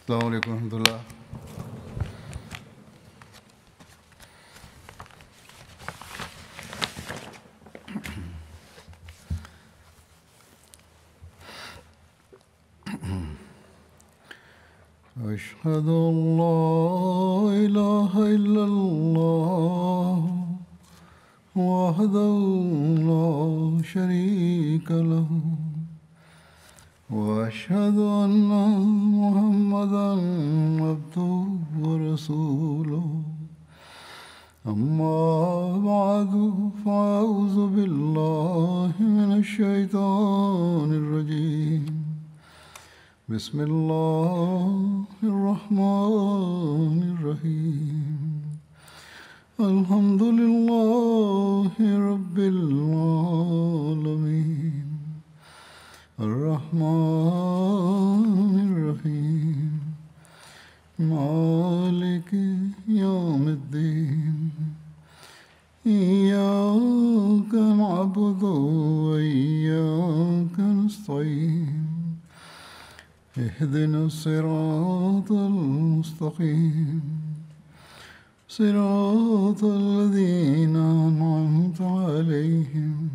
السلام عليكم ورحمة الله. أشهد أن لا إله إلا الله وحده لا شريك له وأشهد أن محمدا عبده ورسوله أما بعد فأعوذ بالله من الشيطان الرجيم بسم الله الرحمن الرحيم الحمد لله رب العالمين الرحمن الرحيم مالك يوم الدين إياك نعبد وإياك نستعين اهدنا الصراط المستقيم صراط الذين أنعمت عليهم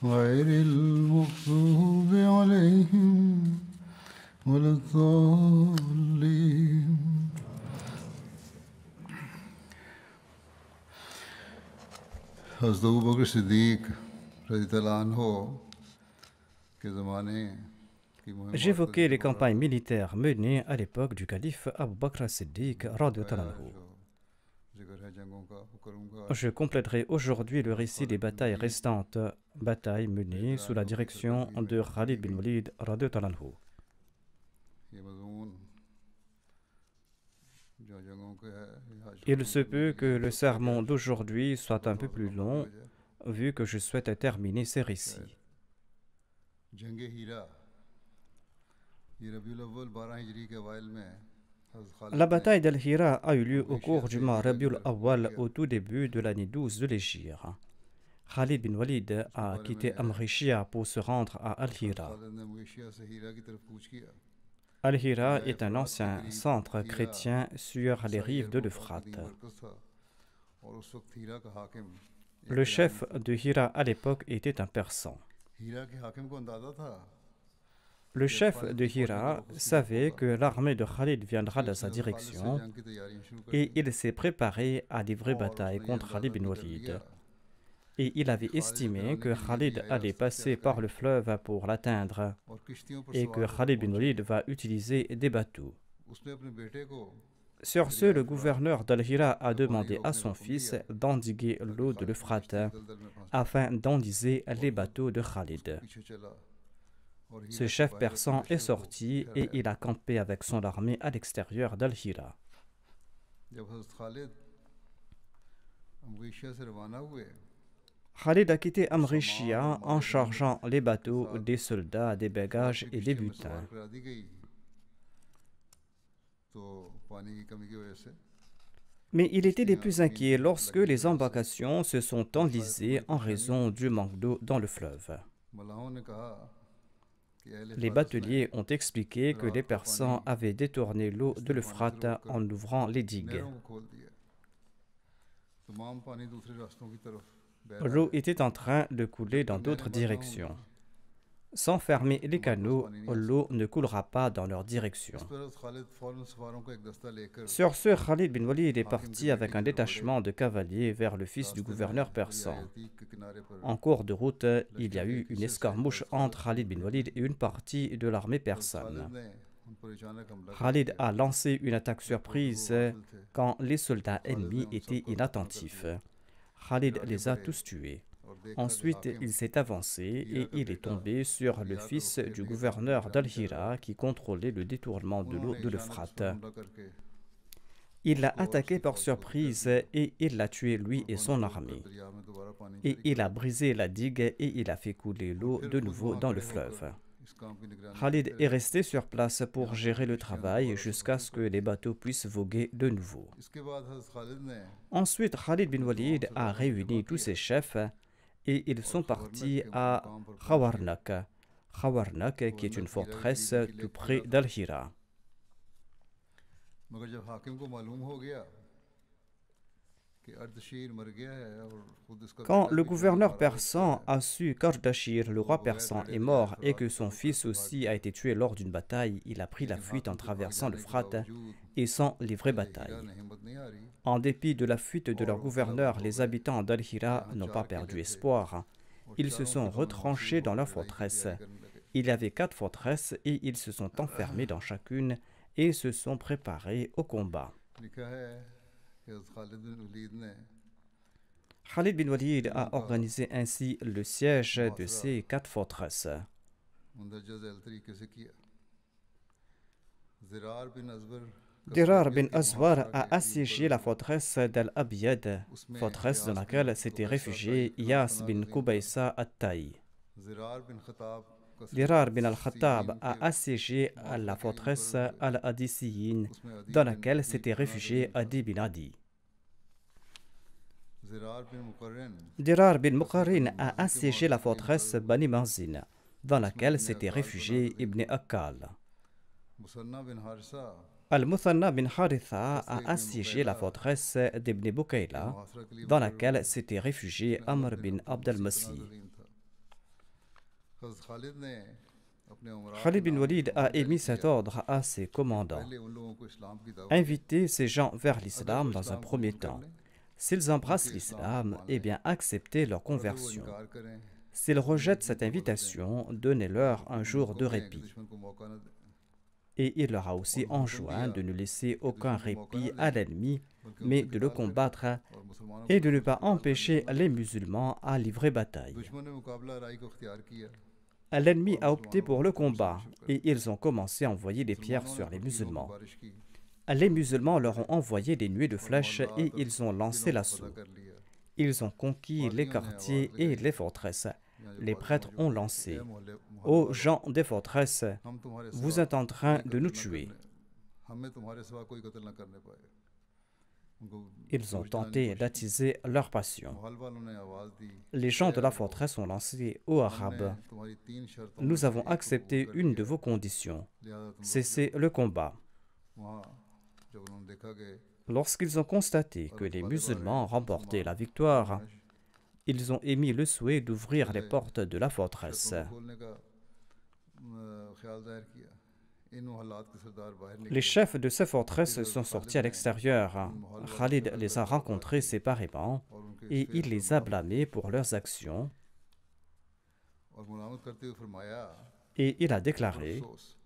غير المغضوب عليهم ولا الضالين. حضرت ابو بکر صدیق رضی اللہ عنہ کے زمانے J'évoquais les campagnes militaires menées à l'époque du calife Abu Bakr as-Siddiq radhiyallahu anhu. Je compléterai aujourd'hui le récit des batailles restantes, batailles menées sous la direction de Khalid bin Walid radhiyallahu anhu. Il se peut que le sermon d'aujourd'hui soit un peu plus long, vu que je souhaite terminer ces récits. La bataille d'Al-Hira a eu lieu au cours du mois Rabiul Awwal au tout début de l'année 12 de l'Hégire. Khalid bin Walid a quitté Amrishia pour se rendre à Al-Hira. Al-Hira est un ancien centre chrétien sur les rives de l'Euphrate. Le chef de Hira à l'époque était un Persan. Le chef de Hira savait que l'armée de Khalid viendra dans sa direction et il s'est préparé à livrer bataille contre Khalid bin Walid. Et il avait estimé que Khalid allait passer par le fleuve pour l'atteindre et que Khalid bin Walid va utiliser des bateaux. Sur ce, le gouverneur d'Al-Hira a demandé à son fils d'endiguer l'eau de l'Euphrate afin d'enliser les bateaux de Khalid. Ce chef persan est sorti et il a campé avec son armée à l'extérieur d'Al-Hira. Khalid a quitté Amrishia en chargeant les bateaux des soldats, des bagages et des butins. Mais il était des plus inquiets lorsque les embarcations se sont enlisées en raison du manque d'eau dans le fleuve. Les bateliers ont expliqué que les Persans avaient détourné l'eau de l'Euphrate en ouvrant les digues. L'eau était en train de couler dans d'autres directions. Sans fermer les canaux, l'eau ne coulera pas dans leur direction. Sur ce, Khalid bin Walid est parti avec un détachement de cavaliers vers le fils du gouverneur persan. En cours de route, il y a eu une escarmouche entre Khalid bin Walid et une partie de l'armée persane. Khalid a lancé une attaque surprise quand les soldats ennemis étaient inattentifs. Khalid les a tous tués. Ensuite, il s'est avancé et il est tombé sur le fils du gouverneur d'Al-Hira qui contrôlait le détournement de l'eau de l'Euphrate. Il l'a attaqué par surprise et il l'a tué lui et son armée. Et il a brisé la digue et il a fait couler l'eau de nouveau dans le fleuve. Khalid est resté sur place pour gérer le travail jusqu'à ce que les bateaux puissent voguer de nouveau. Ensuite, Khalid bin Walid a réuni tous ses chefs et ils sont partis à Khawarnak, qui est une forteresse tout près d'Al-Hira. मगर जब हाकिम को मालूम हो गया कि अर्दशीर मर गया है और खुद इसका Quand बेटा le भी शहीद gouverneur मारा जा चुका persan है, a su qu'Ardashir, le तो roi वो गैर persan, est कबीले के mort et अफराद que को son मुतलक fils कर लिया। aussi a été tué lors d'une bataille, il a pris la लेकिन fuite en हाकिम के भाग traversant le जाने के Frat बावजूद et sans livrer अहले हीरा bataille. ने हिम्मत नहीं हारी En dépit de la fuite de और leur गलबा gouverneur, हो les गए। habitants d'Al-Hira यहाँ n'ont pas 4 किले perdu थे espoir. और Ils se चारों sont किलों में retranchés मंसूर dans होकर leurs लड़ाई की forteresses. तैयारी करने लगे। Il y avait 4 forteresses et ils se sont enfermés dans chacune et se sont préparés au combat. लिखा है कि हज़रत खालिद बिन वलीद ने Khalid bin Walid a organisé ainsi le siège de ces 4 forteresses. मंदरजा झैल तरीके से किया। ज़िरार बिन अज़वर Dirar कसरबियत bin के Aswar मुहासरा a के assiégé la forteresse d'Al-Abiyad, उसमें forteresse dans यास बिन laquelle s'était कुबैसा réfugié ताई Yas फना bin नज़ीम था। Kubaysa at-Taï. ज़िरार बिन खताब Dirar कसरत bin al-Khattab सीन a के assiégé मुहासरा la के इन forteresse पर Al-Adisiyin, उसमें अदी dans बिन laquelle अतीक s'était फना réfugié नज़ीम था। Adi bin Adi. ज़िरार बिन मुकर्रन Dirar bin कसर Muqarrin बनी a मंजिल के assiégé la मुहासरे के इन forteresse पर Bani Manzin, dans उसमें laquelle इब्ने s'était अक्काल फना réfugié नज़ीम Ibn था। Akkal. मुसन्ना बिन हारिसा Al-Muthanna bin Haritha कसर a इब्न assiégé बुकैला la forteresse d'Ibn के Bukayla, मुहासरा के लिए dans मुकर्रर हुए। laquelle s'était réfugié इसमें Amr अमर बिन bin अब्दुल Abd मसीह al-Masih. तनाज़ुलीन था। हज़रत खालिद ने अपने उमरा के Khalid bin नाम Walid a अमर जारी émis cet किया। ordre à ses commandants. पहले उन लोगों को इस्लाम की दावत दे। Invitez ces gens vers अगर वो l'islam dans un इस्लाम premier कबूल कर temps. लें, S'ils उनके embrassent इस्लाम को l'islam, मान eh लें, bien acceptez leur और अगर वो conversion. इनकार करें S'ils तो उन्हें rejettent एक दिन cette की मोहलत दें। invitation, donnez-leur un उन्हें jour de हुक्म दें कि répit. दुश्मन को मौका न दें Et il leur a और aussi उनको हुक्म enjoint दिया de ne laisser कि aucun दुश्मन को मौका répit न à दें l'ennemi, बल्कि mais उनसे de le किताल करें combattre और मुसलमानों को et de ne दुश्मन से pas किताल करने empêcher से मना les करें। musulmans à livrer bataille. दुश्मन ने मुकाबला राय को इख्तियार किया L'ennemi और a opté मुसलमानों को pour le पत्थरों से combat निक्षेप कर et दिया। ils ont commencé à envoyer des pierres मुसलमानों ने sur les फकीरों की musulmans. बारिश की Les musulmans leur ont envoyé des nuées de और flèches et मोहल्लात और ils ont lancé दिलों को फतह l'assaut. कर लिया। Ils ont conquis les वादियों ने आवाज़ quartiers et लगाई, les forteresses. यहाँ जो Les वादियाँ prêtres मौजूद ont थी, lancé: ए मोहल्ले Ô वालों, gens des forteresses, हम तुम्हारे vous सिवा êtes en train कोई de nous कत्ल न tuer. करने, हमें तुम्हारे सिवा कोई कत्ल न करने पाए। उनको Ils ont जोश दिलाने की tenté कोशिश की। d'attiser leur passion. मोहल्ले वालों ने आवाज़ दी, Les ए gens de la अरबों, forteresse ont lancé: Ô हमने Arabes, तुम्हारी 3 शर्तों में nous से avons एक को कबूल accepté कर une de लिया vos है, conditions. लिहाजा तुम रुक Cessez जाओ। le combat. वहाँ जब उन्होंने देखा कि Lorsqu'ils ont constaté que les musulmans remportaient la victoire, ils ont émis le souhait d'ouvrir les portes de la forteresse. शर्तों को खोलने का ख्याल जाहिर किया, इन मोहल्लात के सरदार बाहर Les निकले। chefs de ces forteresses sont sortis à l'extérieur. Khalid les a rencontrés séparément और उनके et इस il फेर les a blâmés pour leurs actions. और मुलामत करते हुए फरमाया, Et il a déclaré: अफसोस,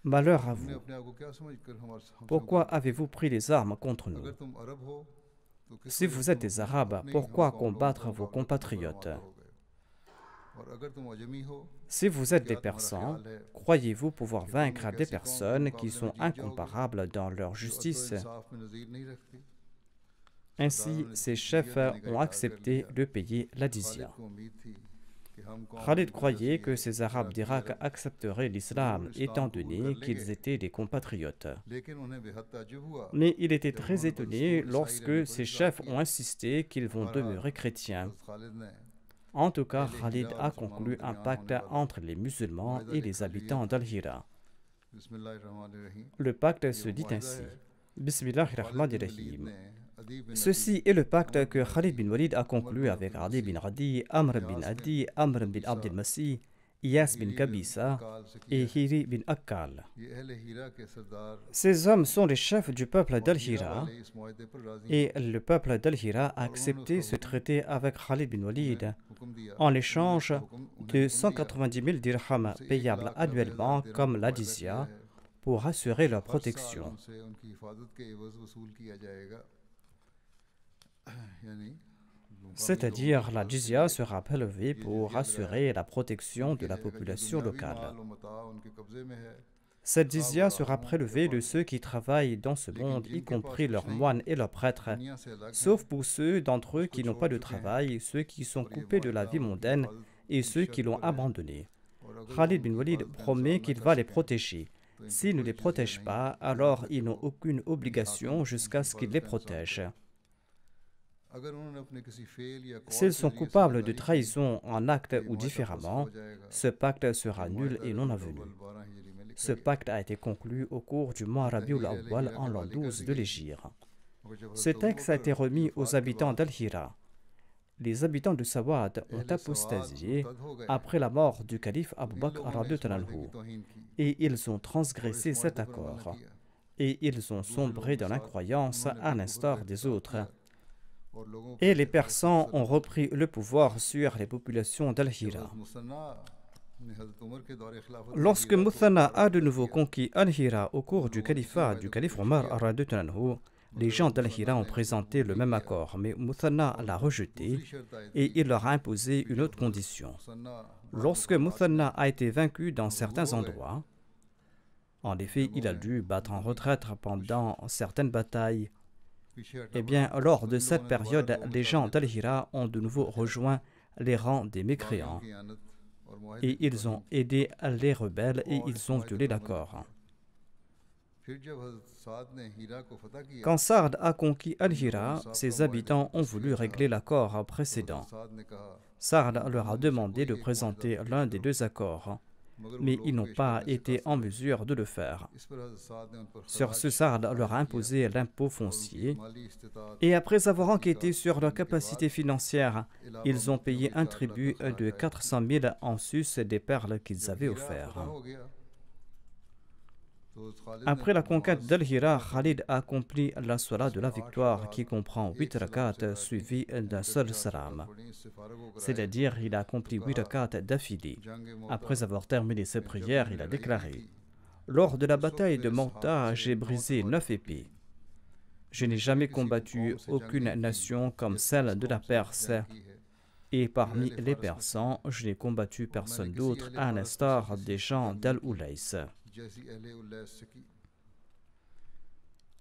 Malheur à तुमने vous, अपने आप को क्या समझकर हमसे pourquoi avez-vous pris les armes contre अगर nous? तुम अरब हो तो किस Si वजह vous से êtes तुम des अपने Arabes, अपने ही pourquoi हम कौम लोगों combattre का vos मुकाबला करके compatriotes? शर्माते हो गए? और अगर तुम अजमी हो Si vous êtes क्या des तुम्हारा Persans, ख्याल है croyez-vous pouvoir कि तुम vaincre एक des ऐसी कौम के personnes qui मुकाबले sont में जीत जाओगे incomparables dans leur जो अदल और justice? इंसाफ में नज़ीर नहीं रखती? Ainsi, ces chefs ont accepté de payer la Khalid jizya. को उम्मीद थी कि हम कौम Khalid की वजह croyait से que ये ces Arabes इराक़ी d'Irak अरब accepteraient l'islam, étant donné qu'ils étaient des compatriotes. लेकिन उन्हें बेहद ताज्जुब हुआ Mais il était जब très उन्होंने étonné बदस्तूर ईसाई रहने lorsque पर ces इकरार chefs किया। ont insisté qu'ils vont बहरहाल demeurer chrétiens. हज़रत खालिद ने En tout cas, अहले Khalid हिरा और a मुसलमानों conclu के un दरमियान pacte होने वाला entre les musulmans वायदा et les लिखा लिया habitants d'Al-Hira. बिस्मिल्लाहिर्रहमानिर्रहीम। Le pacte ये se वो dit मुआहिदा ainsi. है खालिद बिन वलीद Bismillahirrahmanirrahim. ने अदी बिन Ceci अदी, est le pacte अमर que बिन Khalid अदी, bin Walid a उमर conclu बिन avec Abdul Adi bin Masih, Radi, Amr bin Yas bin Adi, Amr bin कबीसा, Abdel Masih, Iyas bin हीरी बिन Kabisa अक्काल से et किया है। Hiri bin Akkal. ये अहले हीरा के सरदार Ces hommes sont les chefs du peuple और हीरा d'Al-Hira वाले इस मुआहिदे पर राजी et हैं le peuple d'Al-Hira a और उन्होंने accepté उसका ce traité avec Khalid bin Walid हुक्म दिया, en उन्होंने échange उसका हुक्म de दिया 190 000 dirhams उनसे payables 1,90,000 annuellement दिरहम comme का la वायदा किया jizya है। pour assurer leur हर साल protection. उनसे उनकी हिफाजत के एवज वसूल किया जाएगा, यानी C'est-à-dire la jizya sera prélevée pour assurer la protection de la population locale. Cette jizya sera prélevée de ceux qui travaillent dans ce monde, y compris leurs moines et leurs prêtres, sauf pour ceux d'entre eux qui n'ont pas de travail, ceux qui sont coupés de la vie mondaine et ceux qui l'ont abandonné. Khalid bin Walid promet qu'il va les protéger. S'il ne les protège pas, alors ils n'ont aucune obligation jusqu'à ce qu'il les protège. S'ils sont coupables de trahison en acte ou différemment, ce pacte sera nul et non avenu. Ce pacte a été conclu au cours du mois Rabiul Awwal en l'an 12 de l'Hégire. Ce texte a été remis aux habitants d'Al-Hira. Les habitants de Sawad ont apostasié après la mort du calife Abu Bakr radhiyallahu anhu, et ils ont transgressé cet accord, et ils ont sombré dans l'incroyance à l'instar des autres. Et les Persans ont repris le pouvoir sur les populations d'Al-Hira. Lorsque Muthanna a de nouveau conquis Al-Hira au cours du califat du calife Omar radhiyallahu anhu, les gens d'Al-Hira ont présenté le même accord, mais Muthanna l'a rejeté et il leur a imposé une autre condition. Lorsque Muthanna a été vaincu dans certains endroits, en effet, il a dû battre en retraite pendant certaines batailles. Eh bien, lors de cette période, les gens d'Al-Hira ont de nouveau rejoint les rangs des mécréants et ils ont aidé les rebelles et ils ont violé l'accord. Quand Sa'd a conquis Al-Hira, ses habitants ont voulu régler l'accord précédent. Sa'd leur a demandé de présenter l'un des deux accords, mais ils n'ont pas été en mesure de le faire. Sur ce, Sa'd leur a imposé l'impôt foncier, et après avoir enquêté sur leur capacité financière, ils ont payé un tribut de 400 000 en sus des perles qu'ils avaient offertes. Après la conquête d'Al-Hira, Khalid a accompli la Salat de la victoire qui comprend 8 rakats suivis d'un seul salam. C'est-à-dire, il a accompli 8 rakats d'affilée. Après avoir terminé ses prières, il a déclaré: lors de la bataille de Mou'tah, j'ai brisé 9 épées. Je n'ai jamais combattu aucune nation comme celle de la Perse. Et parmi les Persans, je n'ai combattu personne d'autre à l'instar des gens d'Al-Ulays.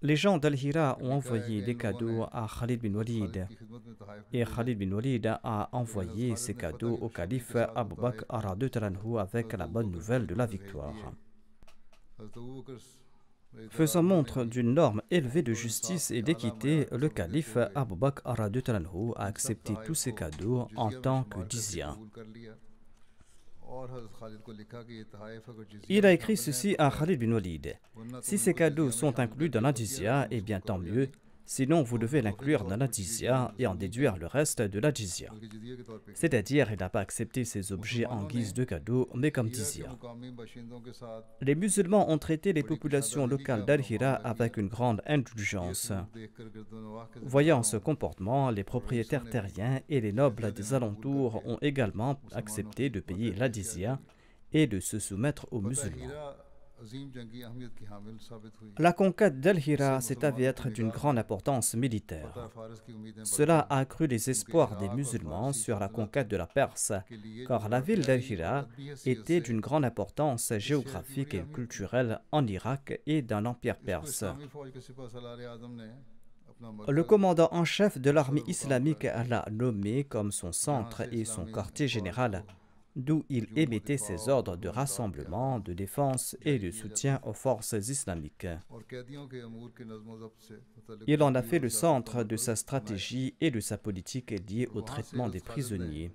Les gens d'Al-Hira ont envoyé des cadeaux à Khalid bin Walid et Khalid bin Walid a envoyé ces cadeaux au calife Abu Bakr radhiyallahu anhu avec la bonne nouvelle de la victoire. Faisant montre d'une norme élevée de justice et d'équité, le calife Abu Bakr radhiyallahu anhu a accepté tous ces cadeaux en tant que dizya. Il a écrit ceci à Khalid bin Walid: si ces cadeaux sont inclus dans la jizya, eh bien tant mieux, sinon vous devez l'inclure dans la jizya et en déduire le reste de la jizya. C'est-à-dire, il n'a pas accepté ces objets en guise de cadeau, mais comme jizya. Les musulmans ont traité les populations locales d'Al-Hira avec une grande indulgence. Voyant ce comportement, les propriétaires terriens et les nobles des alentours ont également accepté de payer la jizya et de se soumettre aux musulmans. La conquête d'Al-Hira s'est avérée être d'une grande importance militaire. Cela a accru les espoirs des musulmans sur la conquête de la Perse, car la ville d'Al-Hira était d'une grande importance géographique et culturelle en Irak et dans l'Empire perse. Le commandant en chef de l'armée islamique l'a nommé comme son centre et son quartier général, d'où il émettait ses ordres de rassemblement, de défense et de soutien aux forces islamiques. Il en a fait le centre de sa stratégie et de sa politique liée au traitement des prisonniers.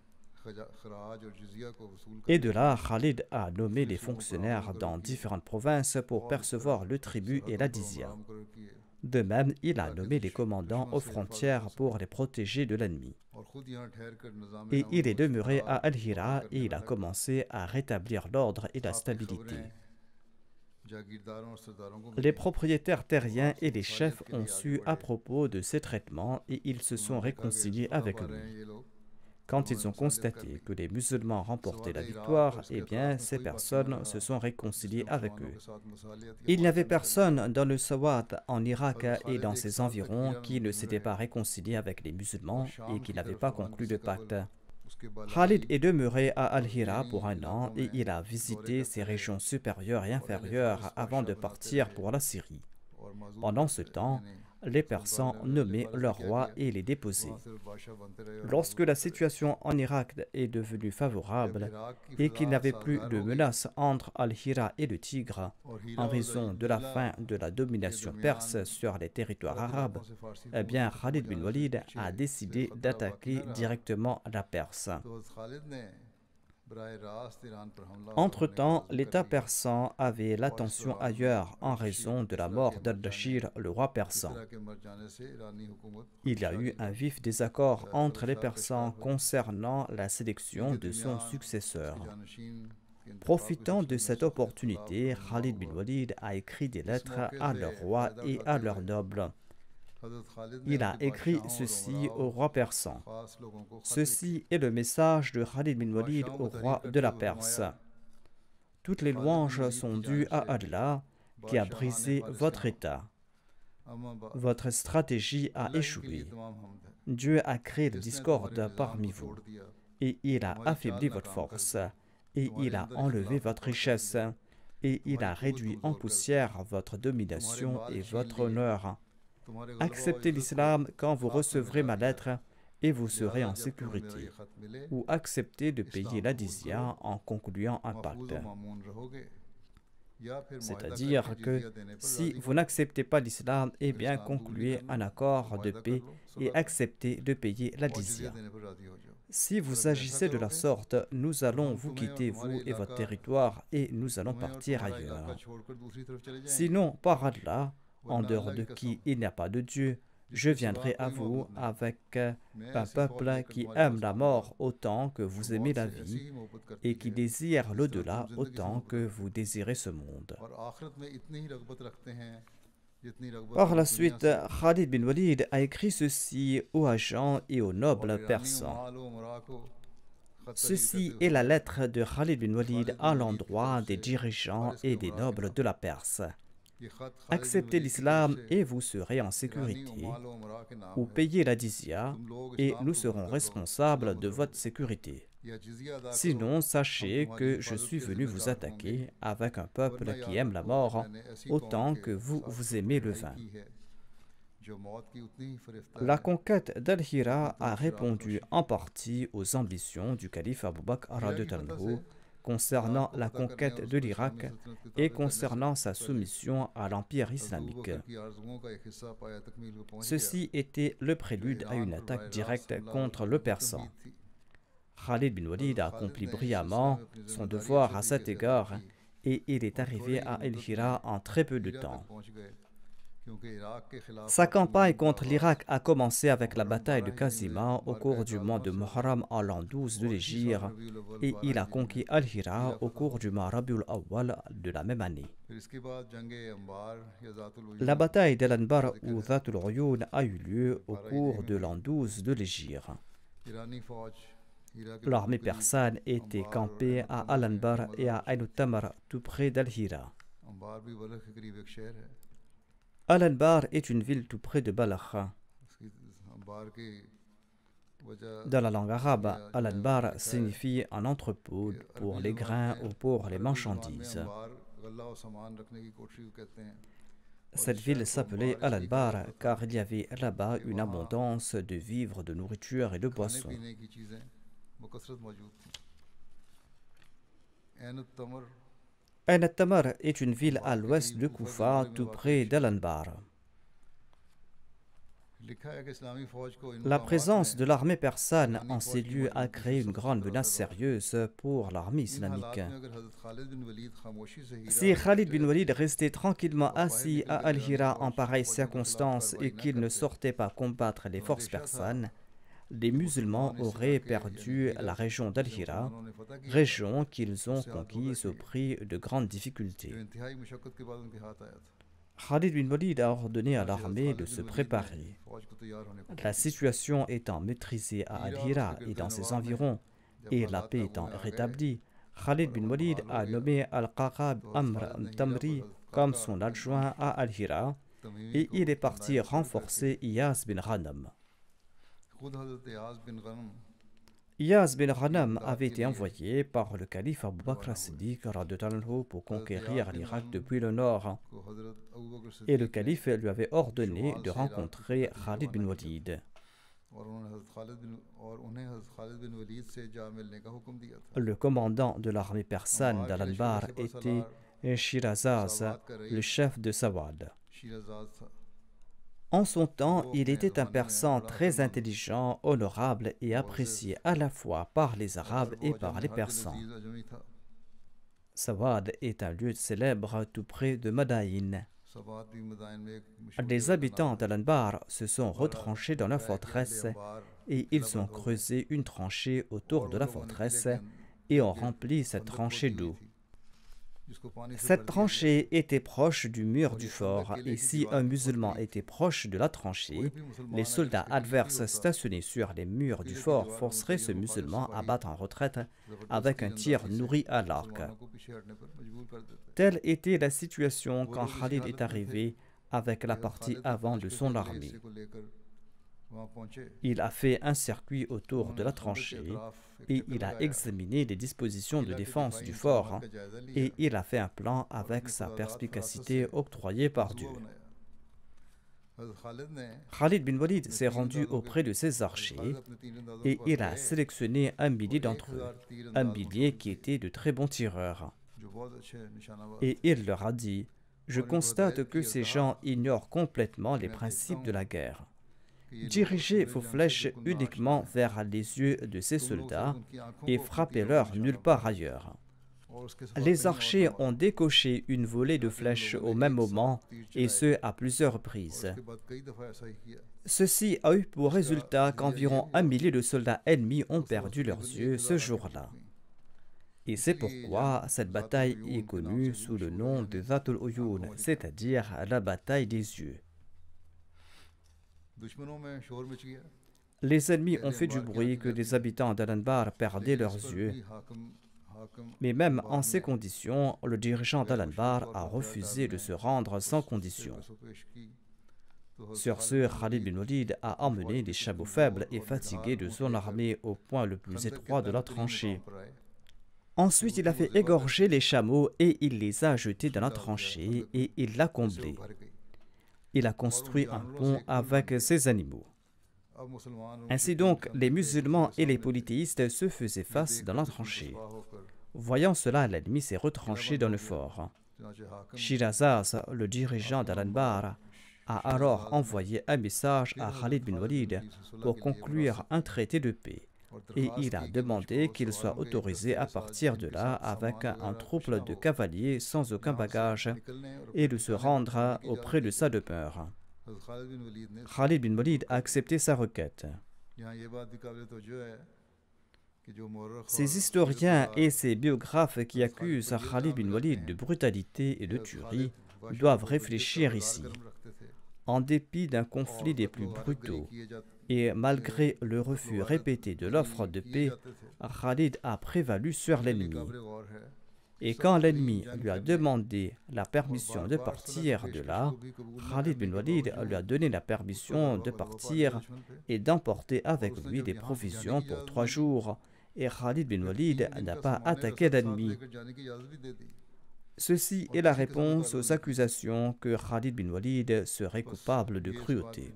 Et de là, Khalid a nommé les fonctionnaires dans différentes provinces pour percevoir le tribut et la jizya. De même, il a nommé les commandants aux frontières pour les protéger de l'ennemi. Et il est demeuré à Al-Hira et il a commencé à rétablir l'ordre et la stabilité. Les propriétaires terriens et les chefs ont su à propos de ces traitements et ils se sont réconciliés avec lui. Quand ils ont constaté que les musulmans remportaient la victoire, eh bien, ces personnes se sont réconciliées avec eux. Il n'y avait personne dans le Sawat, en Irak et dans ses environs qui ne s'était pas réconcilié avec les musulmans et qui n'avait pas conclu de pacte. Khalid est demeuré à Al-Hira pour un an et il a visité ses régions supérieures et inférieures avant de partir pour la Syrie. Pendant ce temps, les Persans nommaient leur roi et les déposaient. Lorsque la situation en Irak est devenue favorable et qu'il n'y avait plus de menace entre Al-Hira et le Tigre en raison de la fin de la domination perse sur les territoires arabes, eh bien Khalid bin Walid a décidé d'attaquer directement la Perse. Entre-temps, l'État persan avait l'attention ailleurs en raison de la mort d'Ardashir, le roi persan. Il y a eu un vif désaccord entre les Persans concernant la sélection de son successeur. Profitant de cette opportunité, Khalid bin Walid a écrit des lettres à leur roi et à leurs nobles. Il a écrit ceci au roi persan. Ceci est le message de Khalid bin Walid au roi de la Perse. Toutes les louanges sont dues à Allah qui a brisé votre état. Votre stratégie a échoué. Dieu a créé la discorde parmi vous et il a affaibli votre force et il a enlevé votre richesse et il a réduit en poussière votre domination et votre honneur. Acceptez l'islam quand vous recevrez ma lettre et vous serez en sécurité, ou acceptez de payer la dizya en concluant un pacte. C'est-à-dire que si vous n'acceptez pas l'islam, eh bien concluez un accord de paix et acceptez de payer la dizya. Si vous agissez de la sorte, nous allons vous quitter, vous et votre territoire, et nous allons partir ailleurs. Sinon, par Allah, en dehors de qui il n'y a pas de Dieu, je viendrai à vous avec un peuple qui aime la mort autant que vous aimez la vie et qui désire l'au-delà autant que vous désirez ce monde. Par la suite, Khalid bin Walid a écrit ceci aux agents et aux nobles persans. Ceci est la lettre de Khalid bin Walid à l'endroit des dirigeants et des nobles de la Perse. Acceptez l'islam et vous serez en sécurité, ou payez la dizya et nous serons responsables de votre sécurité. Sinon, sachez que je suis venu vous attaquer avec un peuple qui aime la mort autant que vous aimez le vin. La conquête d'Al-Hira a répondu en partie aux ambitions du calife Abu Bakr concernant la conquête de l'Irak et concernant sa soumission à l'Empire islamique. Ceci était le prélude à une attaque directe contre le Persan. Khalid bin Walid a accompli brillamment son devoir à cet égard et il est arrivé à El-Hira en très peu de temps. Sa campagne contre l'Irak a commencé avec la bataille de Kazima au cours du mois de Muharram en l'an 12 de l'Hégire et il a conquis Al-Hira au cours du mois Rabiul Awwal de la même année. La bataille d'Al-Anbar ou Dhatul Uyun a eu lieu au cours de l'an 12 de l'Hégire. L'armée persane était campée à Al-Anbar et à Ain-ut-Tamr tout près d'Al-Hira. Al-Anbar est une ville tout près de Balakh. Dans la langue arabe, Al-Anbar signifie un entrepôt pour les grains ou pour les marchandises. Cette ville s'appelait Al-Anbar car il y avait là-bas une abondance de vivres, de nourriture et de boissons. Ain-ut-Tamr est une ville à l'ouest de Koufa, tout près d'Al-Anbar. La présence de l'armée persane en ces lieux a créé une grande menace sérieuse pour l'armée islamique. Si Khalid bin Walid restait tranquillement assis à Al-Hira en pareille circonstance et qu'il ne sortait pas combattre les forces persanes, les musulmans auraient perdu la région d'Al-Hira, région qu'ils ont conquise au prix de grandes difficultés. Khalid bin Walid a ordonné à l'armée de se préparer. La situation étant maîtrisée à Al-Hira et dans ses environs, et la paix étant rétablie, Khalid bin Walid a nommé Al-Qaqab Amr Tamri comme son adjoint à Al-Hira, et il est parti renforcer Iyaz bin Ghanam. Iyaz bin Ghanam avait été envoyé par le calife Abu Bakr as-Siddiq pour conquérir l'Irak depuis le nord, et le calife lui avait ordonné de rencontrer Khalid bin Walid. Le commandant de l'armée persane d'Al-Anbar était Shirazaz, le chef de Sawad. En son temps, il était un persan très intelligent, honorable et apprécié à la fois par les Arabes et par les Persans. Sawad est un lieu célèbre tout près de Madaïn. Les habitants d'Al-Anbar se sont retranchés dans la forteresse et ils ont creusé une tranchée autour de la forteresse et ont rempli cette tranchée d'eau. Cette tranchée était proche du mur du fort et si un musulman était proche de la tranchée, les soldats adverses stationnés sur les murs du fort forceraient ce musulman à battre en retraite avec un tir nourri à l'arc. Telle était la situation quand Khalid est arrivé avec la partie avant de son armée. Il a fait un circuit autour de la tranchée et il a examiné les dispositions de défense du fort et il a fait un plan avec sa perspicacité octroyée par Dieu. Khalid bin Walid s'est rendu auprès de ses archers et il a sélectionné un millier d'entre eux, un millier qui était de très bons tireurs. Et il leur a dit: « Je constate que ces gens ignorent complètement les principes de la guerre. Dirigez vos flèches uniquement vers les yeux de ces soldats et frappez-leur nulle part ailleurs. » Les archers ont décoché une volée de flèches au même moment, et ce à plusieurs reprises. Ceci a eu pour résultat qu'environ 1 millier de soldats ennemis ont perdu leurs yeux ce jour-là. Et c'est pourquoi cette bataille est connue sous le nom de Zatul Uyun, c'est-à-dire la bataille des yeux. Les ennemis ont fait du bruit que les habitants d'Al-Anbar perdaient leurs yeux. Mais même en ces conditions, le dirigeant d'Al-Anbar a refusé de se rendre sans condition. Sur ce, Khalid bin Walid a emmené les chameaux faibles et fatigués de son armée au point le plus étroit de la tranchée. Ensuite, il a fait égorger les chameaux et il les a jetés dans la tranchée et il l'a comblée. Il a construit un pont avec ces animaux. Ainsi donc, les musulmans et les polythéistes se faisaient face dans la tranchée. Voyant cela, l'ennemi s'est retranché dans le fort. Shirazaz, le dirigeant d'Al-Anbar, a alors envoyé un message à Khalid bin Walid pour conclure un traité de paix. Et il a demandé qu'il soit autorisé à partir de là avec un troupe de cavaliers sans aucun bagage et de se rendre auprès de sa demeure. Khalid bin Walid a accepté sa requête. Ces historiens et ces biographes qui accusent Khalid bin Walid de brutalité et de tuerie doivent réfléchir ici. En dépit d'un conflit des plus brutaux et malgré le refus répété de l'offre de paix, Khalid a prévalu sur l'ennemi. Et quand l'ennemi lui a demandé la permission de partir de là, Khalid bin Walid lui a donné la permission de partir et d'emporter avec lui des provisions pour 3 jours. Et Khalid bin Walid n'a pas attaqué l'ennemi. Ceci est la réponse aux accusations que Khalid bin Walid serait coupable de cruauté.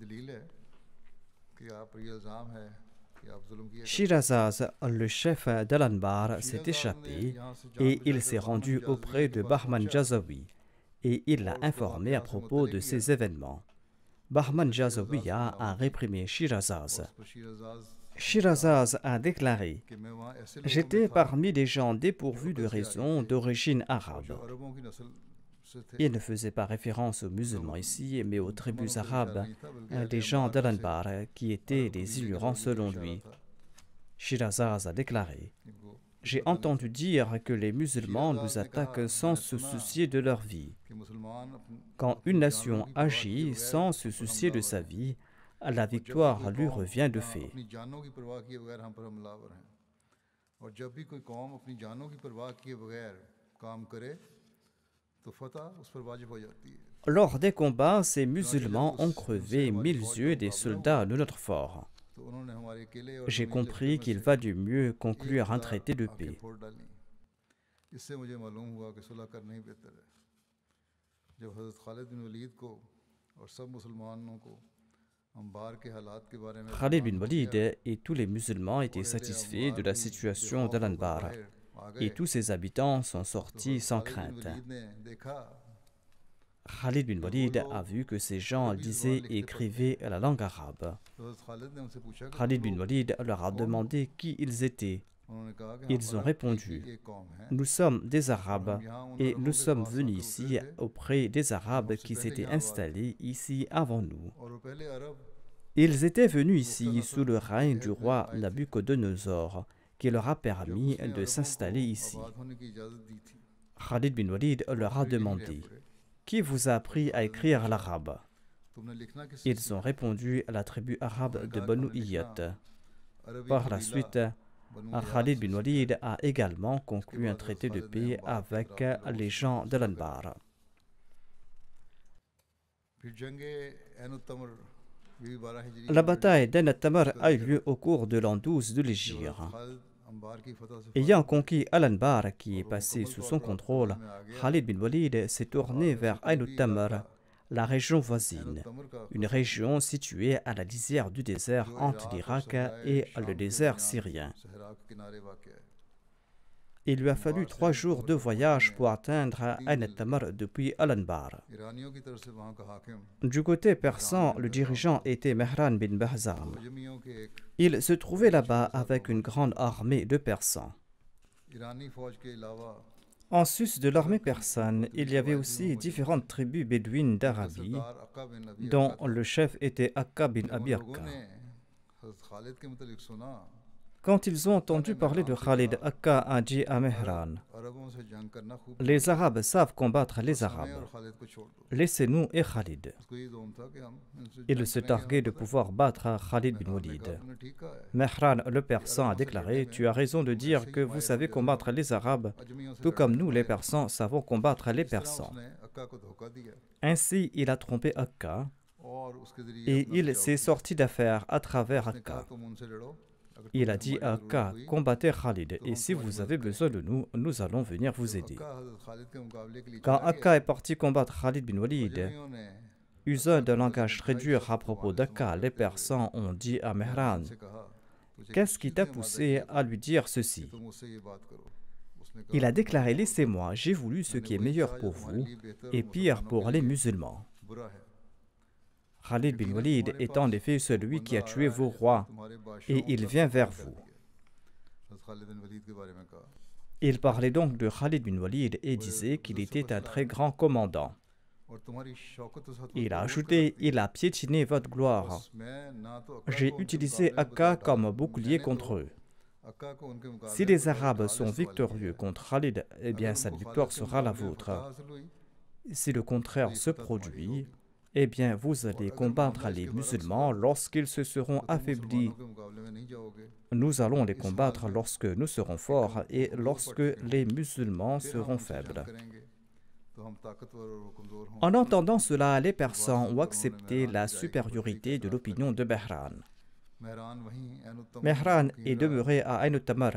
Shirazaz, le chef d'Al-Anbar, s'est échappé et il s'est rendu auprès de Bahman Jazawi et il l'a informé à propos de ces événements. Bahman Jazawi a réprimé Shirazaz. Shirazaz a déclaré: « J'étais parmi des gens dépourvus de raison d'origine arabe. » Il ne faisait pas référence aux musulmans ici, mais aux tribus arabes, des gens d'Al-Anbar qui étaient des ignorants selon lui. Shirazaz a déclaré: « J'ai entendu dire que les musulmans nous attaquent sans se soucier de leur vie. Quand une nation agit sans se soucier de sa vie, la victoire lui revient de fait. » Lors des combats, ces musulmans ont crevé 1000 yeux des soldats de notre fort. J'ai compris qu'il va du mieux conclure un traité de paix. Khalid bin Walid et tous les musulmans étaient satisfaits de la situation d'Al-Anbar et tous ses habitants sont sortis sans crainte. Khalid bin Walid a vu que ces gens disaient et écrivaient la langue arabe. Khalid bin Walid leur a demandé qui ils étaient. Ils ont répondu, nous sommes des Arabes et nous sommes venus ici auprès des Arabes qui s'étaient installés ici avant nous. Ils étaient venus ici sous le règne du roi Nabuchodonosor qui leur a permis de s'installer ici. Khalid bin Walid leur a demandé, qui vous a appris à écrire l'arabe? Ils ont répondu à la tribu arabe de Banu Iyat. Par la suite, Khalid bin Walid a également conclu un traité de paix avec les gens de l'Anbar. La bataille d'Ain al-Tamar a eu lieu au cours de l'an 12 de l'Hégire. Ayant conquis Al-Anbar qui est passé sous son contrôle, Khalid bin Walid s'est tourné vers Ain al-Tamar, la région voisine, une région située à la lisière du désert entre l'Irak et le désert syrien. Il lui a fallu 3 jours de voyage pour atteindre Ain al-Tamar depuis Al-Anbar. Du côté persan, le dirigeant était Mehran bin Bahzam. Il se trouvait là-bas avec une grande armée de Persans. En sus de l'armée persane, il y avait aussi différentes tribus bédouines d'Arabie, dont le chef était Akka bin Abi Akka. Quand ils ont entendu parler de Khalid, Akka a dit à Mehran, « Les Arabes savent combattre les Arabes. Laissez-nous et Khalid. » Il se targuait de pouvoir battre Khalid bin Walid. Mehran, le persan, a déclaré, « Tu as raison de dire que vous savez combattre les Arabes, tout comme nous, les Persans, savons combattre les Persans. » Ainsi, il a trompé Akka et il s'est sorti d'affaire à travers Akka. Il a dit à Akka, combattez Khalid, et si vous avez besoin de nous, nous allons venir vous aider. Quand Akka est parti combattre Khalid bin Walid, usant d'un langage très dur à propos d'Akka, les Persans ont dit à Mehran, qu'est-ce qui t'a poussé à lui dire ceci? Il a déclaré, laissez-moi, j'ai voulu ce qui est meilleur pour vous et pire pour les musulmans. Khalid bin Walid est en effet celui qui a tué vos rois et il vient vers vous. Il parlait donc de Khalid bin Walid et disait qu'il était un très grand commandant. Il a ajouté, il a piétiné votre gloire. J'ai utilisé Akka comme bouclier contre eux. Si les Arabes sont victorieux contre Khalid, eh bien cette victoire sera la vôtre. Si le contraire se produit, eh bien, vous allez combattre les musulmans lorsqu'ils se seront affaiblis. Nous allons les combattre lorsque nous serons forts et lorsque les musulmans seront faibles. En entendant cela, les Persans ont accepté la supériorité de l'opinion de Mehran. Mehran est demeuré à Ain al-Tamar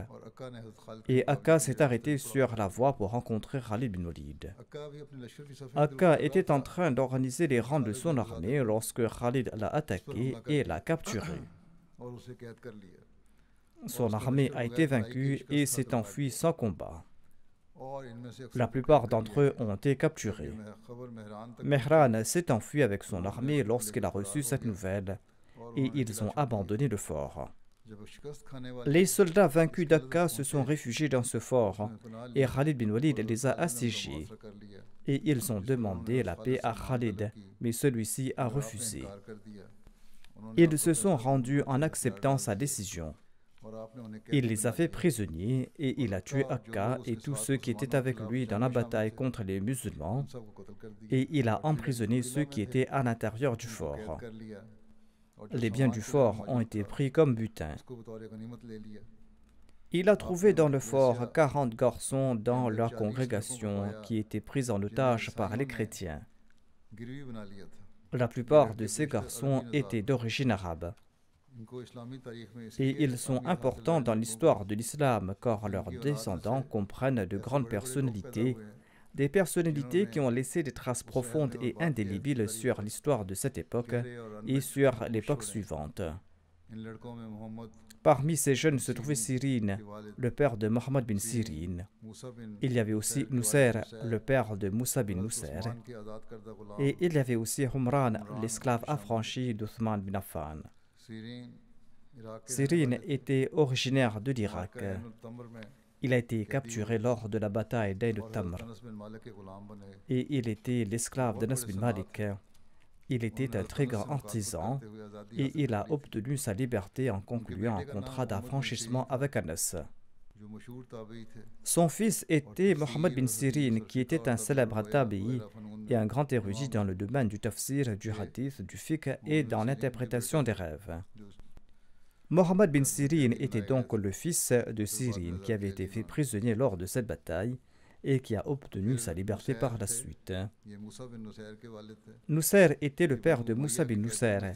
et Akka s'est arrêté sur la voie pour rencontrer Khalid bin Walid. Akka était en train d'organiser les rangs de son armée lorsque Khalid l'a attaqué et l'a capturé. Son armée a été vaincue et s'est enfuie sans combat. La plupart d'entre eux ont été capturés. Mehran s'est enfui avec son armée lorsqu'il a reçu cette nouvelle et ils ont abandonné le fort. Les soldats vaincus d'Akka se sont réfugiés dans ce fort et Khalid bin Walid les a assiégés et ils ont demandé la paix à Khalid, mais celui-ci a refusé. Ils se sont rendus en acceptant sa décision. Il les a fait prisonniers et il a tué Akka et tous ceux qui étaient avec lui dans la bataille contre les musulmans et il a emprisonné ceux qui étaient à l'intérieur du fort. Les biens du fort ont été pris comme butin. Il a trouvé dans le fort 40 garçons dans leur congrégation qui étaient pris en otage par les chrétiens. La plupart de ces garçons étaient d'origine arabe. Et ils sont importants dans l'histoire de l'islam car leurs descendants comprennent de grandes personnalités, des personnalités qui ont laissé des traces profondes et indélébiles sur l'histoire de cette époque et sur l'époque suivante. Parmi ces jeunes se trouvait Sirin, le père de Mohammed bin Sirin. Il y avait aussi Nusayr, le père de Moussa bin Nusayr. Et il y avait aussi Humran, l'esclave affranchi d'Othman bin Affan. Sirin était originaire de l'Irak. Il a été capturé lors de la bataille d'Ain al-Tamr et il était l'esclave d'Anas bin Malik. Il était un très grand artisan et il a obtenu sa liberté en concluant un contrat d'affranchissement avec Anas. Son fils était Mohammed bin Sirin, qui était un célèbre tabi'i et un grand érudit dans le domaine du tafsir, du hadith, du fiqh et dans l'interprétation des rêves. Mohammed bin Sirin était donc le fils de Sirin qui avait été fait prisonnier lors de cette bataille et qui a obtenu sa liberté par la suite. Nusayr était le père de Moussa bin Nusayr.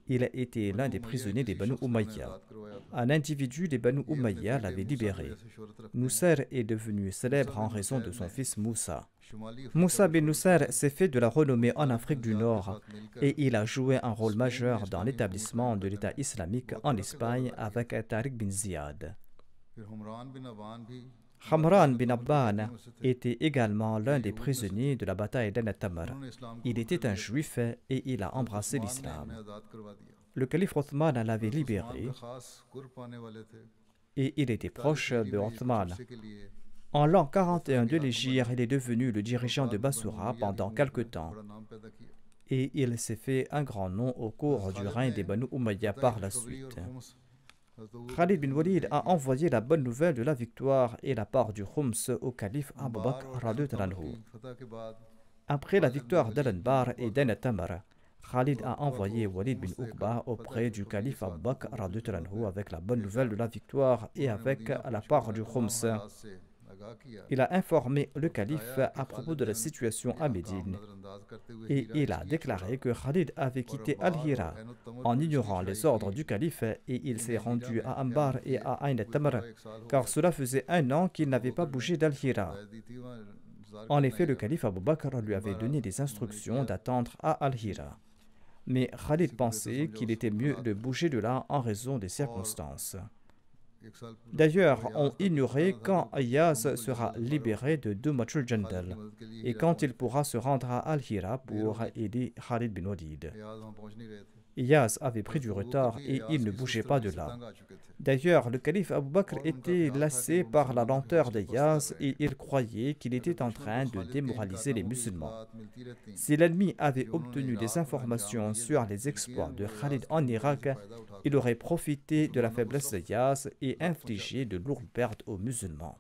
Il a été l'un des prisonniers des Banu Umayya. Un individu des Banu Umayya l'avait libéré. Nusayr est devenu célèbre en raison de son fils Moussa. Moussa bin Nusayr s'est fait de la renommée en Afrique du Nord et il a joué un rôle majeur dans l'établissement de l'État islamique en Espagne avec Tariq bin Ziyad. Hamran bin Abban était également l'un des prisonniers de la bataille d'Ain al-Tamr. Il était un juif et il a embrassé l'islam. Le calife Othman l'avait libéré et il était proche de Othman. En l'an 41 de l'Hégire, il est devenu le dirigeant de Bassoura pendant quelque temps. Et il s'est fait un grand nom au cours du règne des Banu Umayya par la suite. Khalid bin Walid a envoyé la bonne nouvelle de la victoire et la part du Khums au calife Abu Bakr radhiyallahu anhu. Après la victoire d'Al-Anbar et d'Ain al-Tamr, Khalid a envoyé Walid bin Uqba auprès du calife Abu Bakr radhiyallahu anhu avec la bonne nouvelle de la victoire et avec la part du Khums. Il a informé le calife à propos de la situation à Médine et il a déclaré que Khalid avait quitté Al-Hira en ignorant les ordres du calife et il s'est rendu à Anbar et à Ain al-Tamr car cela faisait un an qu'il n'avait pas bougé d'Al-Hira. En effet, le calife Abu Bakr lui avait donné des instructions d'attendre à Al-Hira. Mais Khalid pensait qu'il était mieux de bouger de là en raison des circonstances. D'ailleurs, on ignorait quand Iyaz sera libéré de Dumatul Jandal et quand il pourra se rendre à Al-Hira pour aider Khalid bin Walid. Iyaz avait pris du retard et il ne bougeait pas de là. D'ailleurs, le calife Abu Bakr était lassé par la lenteur d'Iyaz et il croyait qu'il était en train de démoraliser les musulmans. Si l'ennemi avait obtenu des informations sur les exploits de Khalid en Irak, il aurait profité de la faiblesse d'Iyaz et infligé de lourdes pertes aux musulmans.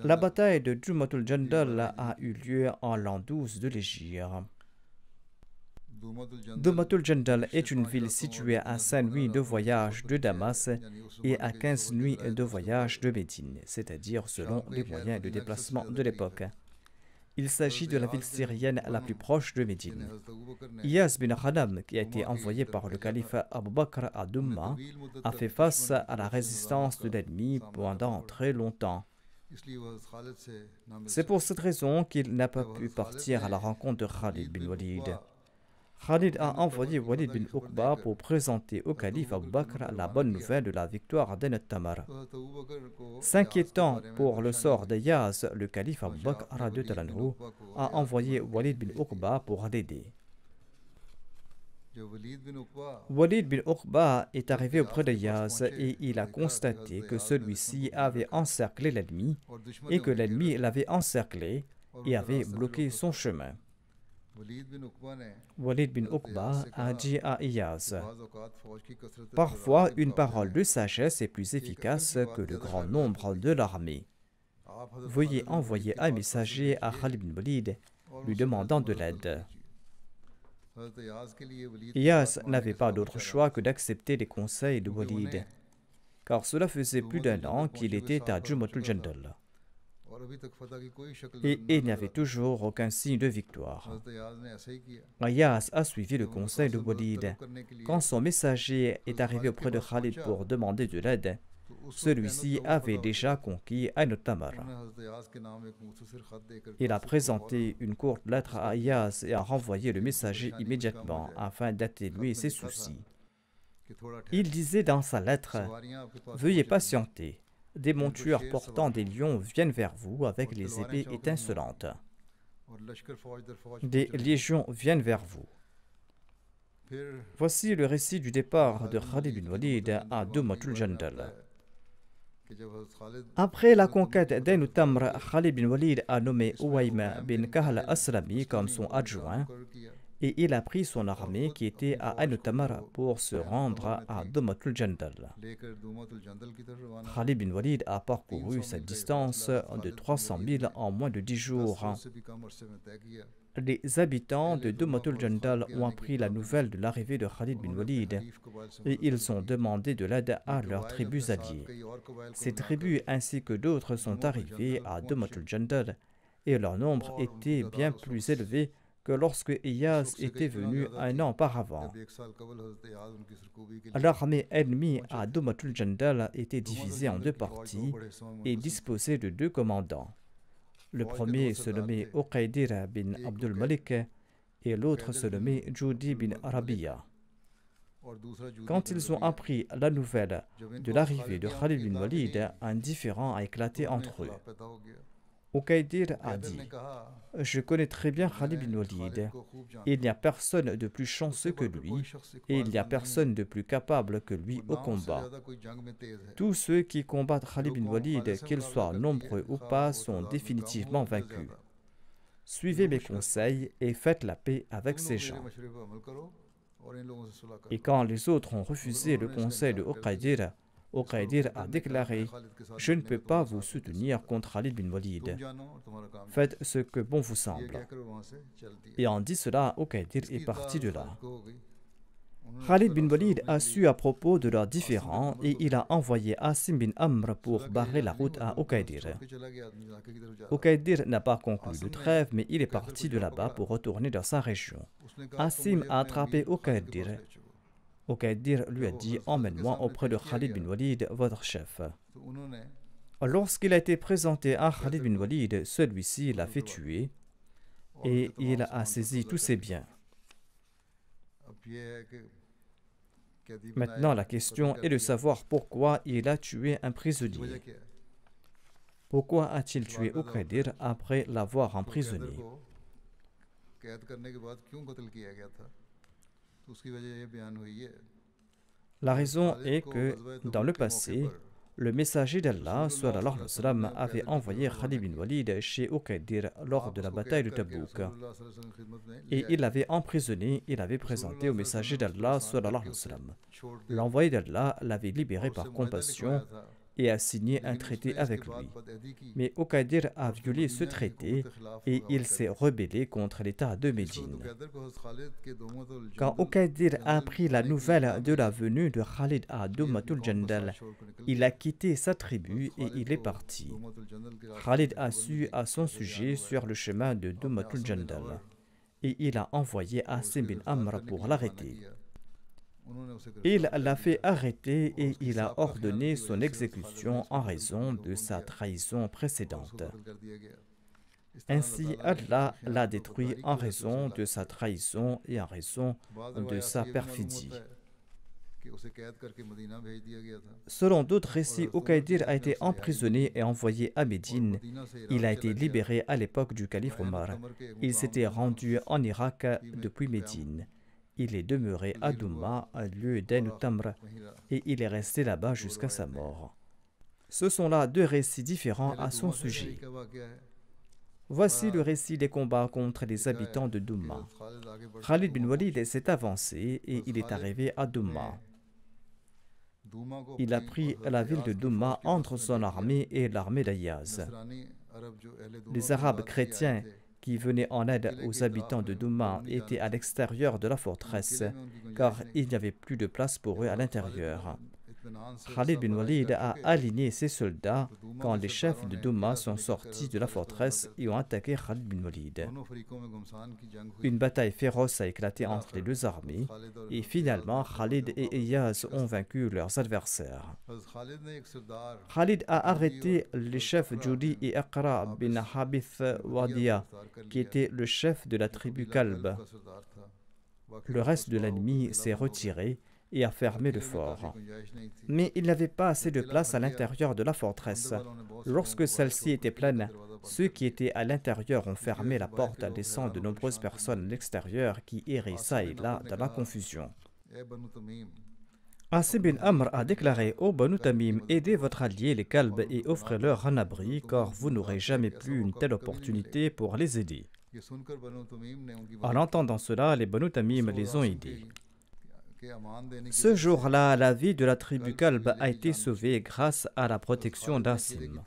La bataille de Dumatul Jandal a eu lieu en l'an 12 de l'Hégire. Dumatul Jandal est une ville située à 5 nuits de voyage de Damas et à 15 nuits de voyage de Médine, c'est-à-dire selon les moyens de déplacement de l'époque. Il s'agit de la ville syrienne la plus proche de Médine. Iyaz bin Khanam, qui a été envoyé par le calife Abu Bakr à Doumma, a fait face à la résistance de l'ennemi pendant très longtemps. C'est pour cette raison qu'il n'a pas pu partir à la rencontre de Khalid bin Walid. Khalid a envoyé Walid bin Uqba pour présenter au calife Abu Bakr la bonne nouvelle de la victoire d'Ain al-Tamr. S'inquiétant pour le sort d'Iyaz, le calife Abu Bakr radhiyallahu anhu a envoyé Walid bin Uqba pour l'aider. Walid bin Uqba est arrivé auprès d'Iyaz et il a constaté que celui-ci avait encerclé l'ennemi et que l'ennemi l'avait encerclé et avait bloqué son chemin. Walid bin Uqba a dit à Iyaz: « Parfois, une parole de sagesse est plus efficace que le grand nombre de l'armée. Veuillez envoyer un messager à Khalid bin Walid, lui demandant de l'aide. » Iyaz n'avait pas d'autre choix que d'accepter les conseils de Walid, car cela faisait plus d'un an qu'il était à Dumatul Jandal. Et il n'y avait toujours aucun signe de victoire. Iyaz a suivi le conseil de Walid. Quand son messager est arrivé auprès de Khalid pour demander de l'aide, celui-ci avait déjà conquis Ain al-Tamr. Il a présenté une courte lettre à Ayaz et a renvoyé le messager immédiatement afin d'atténuer ses soucis. Il disait dans sa lettre « Veuillez patienter, des montures portant des lions viennent vers vous avec les épées étincelantes. Des légions viennent vers vous. » Voici le récit du départ de Khalid bin Walid à Dumatul Jandal. Après la conquête d'Ain al-Tamr, Khalid bin Walid a nommé Uwaym bin Kahal Aslami comme son adjoint et il a pris son armée qui était à Ain al-Tamr pour se rendre à Dumatul Jandal. Khalid bin Walid a parcouru cette distance de 300 000 en moins de 10 jours. Les habitants de Dumatul Jandal ont appris la nouvelle de l'arrivée de Khalid bin Walid et ils ont demandé de l'aide à leurs tribus alliées. Ces tribus ainsi que d'autres sont arrivées à Dumatul Jandal et leur nombre était bien plus élevé que lorsque Iyaz était venu un an auparavant. L'armée ennemie à Dumatul Jandal était divisée en deux parties et disposée de deux commandants. Le premier se nommait Uqaydir bin Abdul Malik et l'autre se nommait Judi bin Arabiya. Quand ils ont appris la nouvelle de l'arrivée de Khalid bin Walid, un différend a éclaté entre eux. Uqaydir a dit « Je connais très bien Khalid bin Walid. Il n'y a personne de plus chanceux que lui et il n'y a personne de plus capable que lui au combat. Tous ceux qui combattent Khalid bin Walid, qu'ils soient nombreux ou pas, sont définitivement vaincus. Suivez mes conseils et faites la paix avec ces gens. » Et quand les autres ont refusé le conseil de Uqaydir, Uqaydir a déclaré « Je ne peux pas vous soutenir contre Khalid bin Walid. Faites ce que bon vous semble. » Et en dit cela, Uqaydir est parti de là. Khalid bin Walid a su à propos de leurs différends et il a envoyé Asim bin Amr pour barrer la route à Uqaydir. Uqaydir n'a pas conclu de trêve, mais il est parti de là-bas pour retourner dans sa région. Asim a attrapé Uqaydir. Uqaydir lui a dit « Emmène-moi auprès de Khalid bin Walid, votre chef. » Lorsqu'il a été présenté à Khalid bin Walid, celui-ci l'a fait tuer et il a saisi tous ses biens. Maintenant, la question est de savoir pourquoi il a tué un prisonnier. Pourquoi a-t-il tué Uqaydir après l'avoir emprisonné? La raison est que, dans le passé, le messager d'Allah, sallallahu alayhi wa sallam, avait envoyé Khalid bin Walid chez Uqaydir lors de la bataille de Tabouk. Et il l'avait emprisonné et l'avait présenté au messager d'Allah, sallallahu alayhi wa sallam. L'envoyé d'Allah l'avait libéré par compassion et a signé un traité avec lui. Mais Uqaydir a violé ce traité et il s'est rebellé contre l'État de Médine. Quand Uqaydir a appris la nouvelle de la venue de Khalid à Dumatul Jandal, il a quitté sa tribu et il est parti. Khalid a su à son sujet sur le chemin de Dumatul Jandal et il a envoyé Asim bin Amr pour l'arrêter. Il l'a fait arrêter et il a ordonné son exécution en raison de sa trahison précédente. Ainsi, Allah l'a détruit en raison de sa trahison et en raison de sa perfidie. Selon d'autres récits, Uqaydir a été emprisonné et envoyé à Médine. Il a été libéré à l'époque du calife Omar. Il s'était rendu en Irak depuis Médine. Il est demeuré à Douma, un lieu d'Ain al-Tamr, et il est resté là-bas jusqu'à sa mort. Ce sont là deux récits différents à son sujet. Voici le récit des combats contre les habitants de Douma. Khalid bin Walid s'est avancé et il est arrivé à Douma. Il a pris la ville de Douma entre son armée et l'armée d'Ayaz. Les Arabes chrétiens qui venaient en aide aux habitants de Douma étaient à l'extérieur de la forteresse, car il n'y avait plus de place pour eux à l'intérieur. Khalid bin Walid a aligné ses soldats quand les chefs de Douma sont sortis de la forteresse et ont attaqué Khalid bin Walid. Une bataille féroce a éclaté entre les deux armées et finalement Khalid et Iyaz ont vaincu leurs adversaires. Khalid a arrêté les chefs Judi et Aqra bin Habith Wadiya, qui était le chef de la tribu Kalb. Le reste de l'ennemi s'est retiré et a fermé le fort. Mais il n'avait pas assez de place à l'intérieur de la forteresse. Lorsque celle-ci était pleine, ceux qui étaient à l'intérieur ont fermé la porte, laissant de nombreuses personnes à l'extérieur qui erraient ça et là dans la confusion. Asim bin Amr a déclaré: Ô Banu Tamim, aidez votre allié les Kalb et offrez-leur un abri, car vous n'aurez jamais plus une telle opportunité pour les aider. En entendant cela, les Banu Tamim les ont aidés. Ce jour-là, la vie de la tribu Kalb a été sauvée grâce à la protection d'Asim.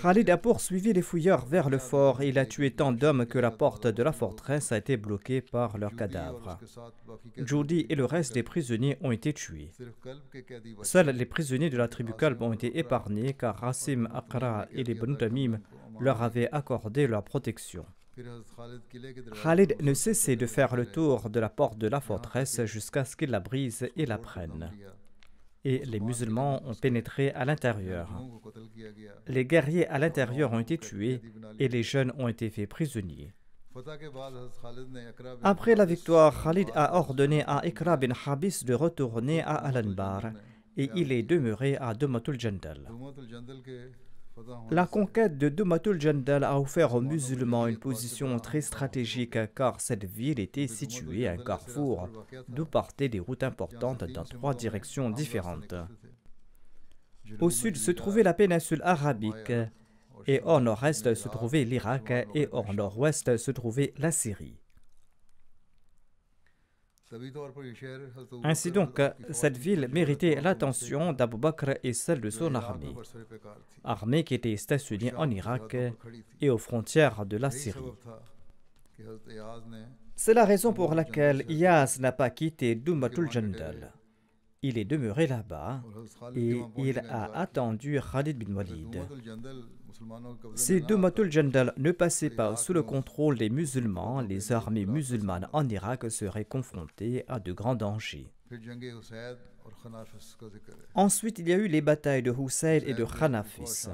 Khalid a poursuivi les fouilleurs vers le fort et il a tué tant d'hommes que la porte de la forteresse a été bloquée par leurs cadavres. Judi et le reste des prisonniers ont été tués. Seuls les prisonniers de la tribu Kalb ont été épargnés car Asim, Aqra et les Banu Tamim leur avaient accordé leur protection. Khalid ne cessait de faire le tour de la porte de la forteresse jusqu'à ce qu'il la brise et la prenne. Et les musulmans ont pénétré à l'intérieur. Les guerriers à l'intérieur ont été tués et les jeunes ont été faits prisonniers. Après la victoire, Khalid a ordonné à Iqra bin Habis de retourner à Al-Anbar et il est demeuré à Dumatul Jandal. La conquête de Dumatul Jandal a offert aux musulmans une position très stratégique car cette ville était située à un carrefour d'où partaient des routes importantes dans 3 directions différentes. Au sud se trouvait la péninsule arabique et au nord-est se trouvait l'Irak et au nord-ouest se trouvait la Syrie. Ainsi donc, cette ville méritait l'attention d'Abu Bakr et celle de son armée qui était stationnée en Irak et aux frontières de la Syrie. C'est la raison pour laquelle Iyaz n'a pas quitté Dumatul Jandal. Il est demeuré là-bas et il a attendu Khalid bin Walid. Si Dumatul Jandal ne passait pas sous le contrôle des musulmans, les armées musulmanes en Irak seraient confrontées à de grands dangers. Ensuite, il y a eu les batailles de Husayd et de Khanafis.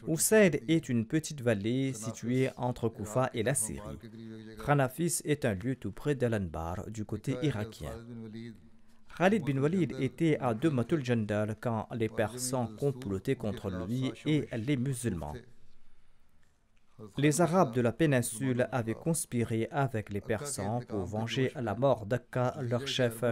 Husayd est une petite vallée située entre Koufa et la Syrie. Khanafis est un lieu tout près d'Al-Anbar, du côté irakien. Khalid bin Walid était à Dumatul Jandal quand les Persans complotaient contre lui et les musulmans. Les Arabes de la péninsule avaient conspiré avec les Persans pour venger la mort d'Akka, leur chef.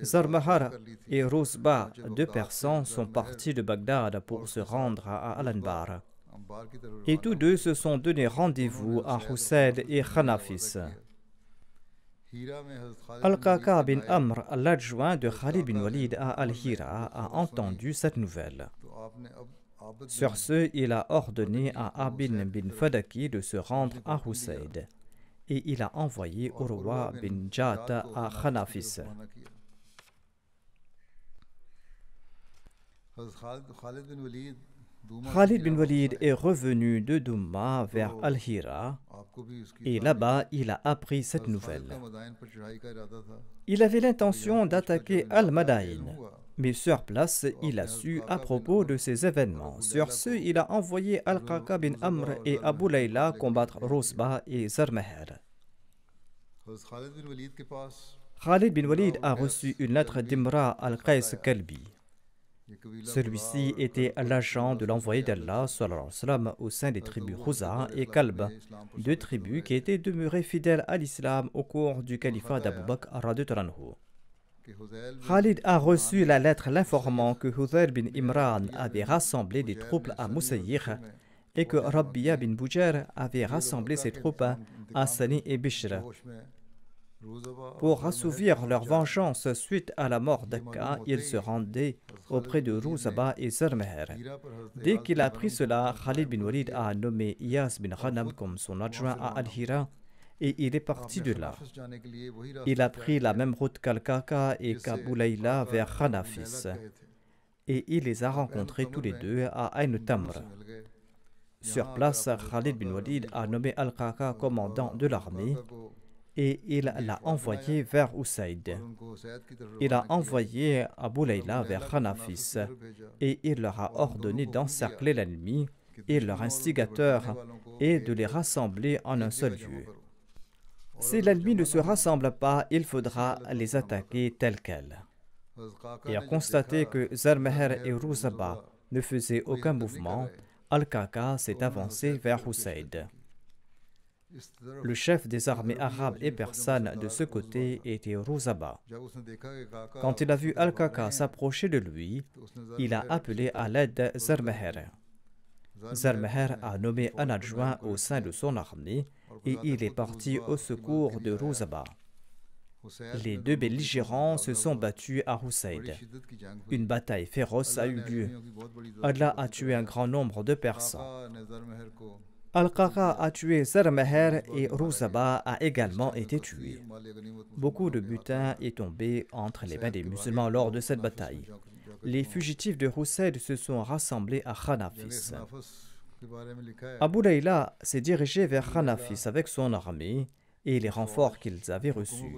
Zarmahar et Rozba, 2 Persans, sont partis de Bagdad pour se rendre à Al-Anbar. Et tous deux se sont donné rendez-vous à Husayd et Khanafis. Al-Qaqa bin Amr, l'adjoint de Khalid bin Walid à Al-Hira, a entendu cette nouvelle. Sur ce, il a ordonné à Abin bin Fadaki de se rendre à Husayd et il a envoyé Urwa bin Jata à Khanafis. Khalid bin Walid est revenu de Douma vers Al-Hira et là-bas il a appris cette nouvelle. Il avait l'intention d'attaquer Al-Madain, mais sur place il a su à propos de ces événements. Sur ce, il a envoyé Al-Qaqa bin Amr et Abu Layla combattre Rozba et Zarmahar. Khalid bin Walid a reçu une lettre d'Imra al-Qais Kalbi. Celui-ci était l'agent de l'envoyé d'Allah au sein des tribus Khuza et Kalb, 2 tribus qui étaient demeurées fidèles à l'islam au cours du califat d'Abu Bakr radhiyallahu anhu. Khalid a reçu la lettre l'informant que Hudayr bin Imran avait rassemblé des troupes à Moussaïr et que Rabbiya bin Boujar avait rassemblé ses troupes à Sani et Bishr. Pour assouvir leur vengeance suite à la mort d'Akka, ils se rendaient auprès de Rouzaba et Zarmahar. Dès qu'il a appris cela, Khalid bin Walid a nommé Iyas bin Ghanam comme son adjoint à Al-Hira et il est parti de là. Il a pris la même route qu'Al-Qaqa et qu'Abu Layla vers Khanafis, et il les a rencontrés tous les deux à Ain Tamr. Sur place, Khalid bin Walid a nommé Al-Qaqa commandant de l'armée et il l'a envoyé vers Usaid. Il a envoyé Abu Layla vers Khanafis et il leur a ordonné d'encercler l'ennemi et leurs instigateurs et de les rassembler en un seul lieu. Si l'ennemi ne se rassemble pas, il faudra les attaquer tels quels. Et à constater que Zarmeher et Ruzaba ne faisaient aucun mouvement, Al-Qaqa s'est avancé vers Usaid. Le chef des armées arabes et persanes de ce côté était Ruzaba. Quand il a vu Al-Qaqa s'approcher de lui, il a appelé à l'aide Zarmeher. Zarmeher a nommé un adjoint au sein de son armée et il est parti au secours de Ruzaba. Les deux belligérants se sont battus à Usaid. Une bataille féroce a eu lieu. Allah a tué un grand nombre de Persans. Al-Qaqa a tué Zarmeher et Ruzaba a également été tué. Beaucoup de butin est tombé entre les mains des musulmans lors de cette bataille. Les fugitifs de Usaid se sont rassemblés à Khanafis. Abu Layla s'est dirigé vers Khanafis avec son armée et les renforts qu'ils avaient reçus.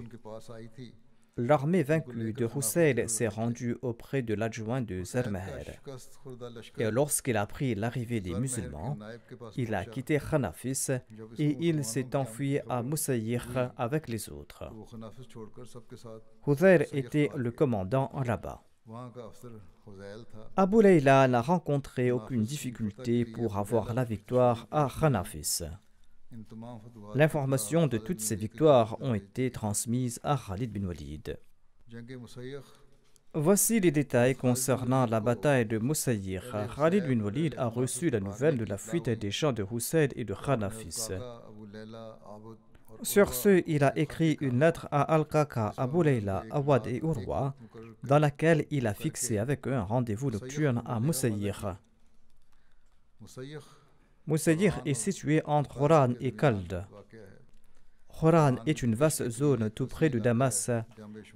L'armée vaincue de Usaid s'est rendue auprès de l'adjoint de Zarmeher. Et lorsqu'il a appris l'arrivée des musulmans, il a quitté Khanafis et il s'est enfui à Musayir avec les autres. Hudayr était le commandant là-bas. Abu Layla n'a rencontré aucune difficulté pour avoir la victoire à Khanafis. L'information de toutes ces victoires ont été transmises à Khalid bin Walid. Voici les détails concernant la bataille de Musayir. Khalid bin Walid a reçu la nouvelle de la fuite des champs de Usaid et de Khanafis. Sur ce, il a écrit une lettre à Al-Qaqa, Abu Layla, Awad et Urwa, dans laquelle il a fixé avec eux un rendez-vous nocturne à Musayir. Musayir est situé entre Horan et Kald. Horan est une vaste zone tout près de Damas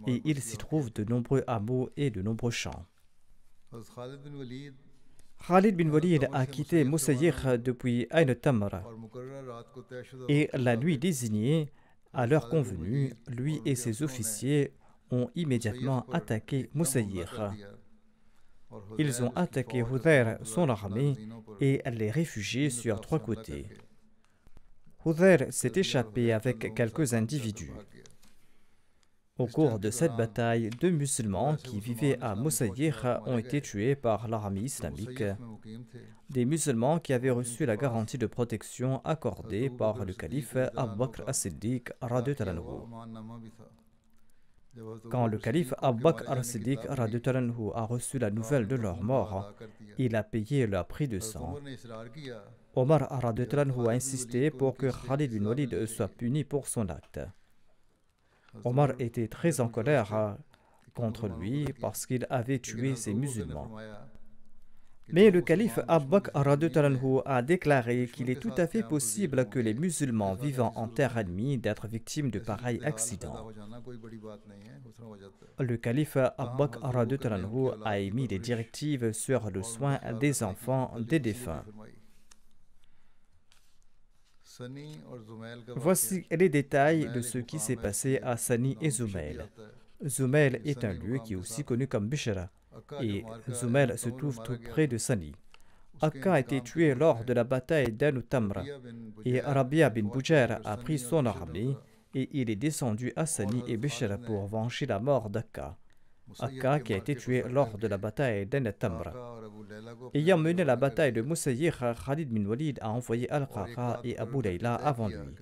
et il s'y trouve de nombreux hameaux et de nombreux champs. Khalid bin Walid a quitté Musayir depuis Ain Tamr et la nuit désignée, à l'heure convenue, lui et ses officiers ont immédiatement attaqué Musayir. Ils ont attaqué Hudayr, son armée, et les réfugiés sur trois côtés. Hudayr s'est échappé avec quelques individus. Au cours de cette bataille, 2 musulmans qui vivaient à Musayir ont été tués par l'armée islamique, des musulmans qui avaient reçu la garantie de protection accordée par le calife Abu Bakr as-Siddiq radhiyallahu anhu. Quand le calife Abu Bakr as-Siddiq radhiyallahu anhu a reçu la nouvelle de leur mort, il a payé leur prix de sang. Omar radhiyallahu anhu a insisté pour que Khalid bin Walid soit puni pour son acte. Omar était très en colère contre lui parce qu'il avait tué ces musulmans. Mais le calife Abu Bakr radhiyallahu anhu a déclaré qu'il est tout à fait possible que les musulmans vivant en terre ennemie d'être victimes de pareils accidents. Le calife Abu Bakr radhiyallahu anhu a émis des directives sur le soin des enfants des défunts. Voici les détails de ce qui s'est passé à Sani et Zumail. Zumail est un lieu qui est aussi connu comme Bishra, et Zumail se trouve tout près de Sani. Akka a été tué lors de la bataille d'Anu Tamra, et Rabia bin Bujair a pris son armée, et il est descendu à Sani et Bishra pour venger la mort d'Akka. Akka qui a été tué lors de la bataille d'Anu Tamra. Ayant mené la bataille de Musayir, Khalid bin Walid a envoyé Al-Qaqa et Abu Layla avant lui.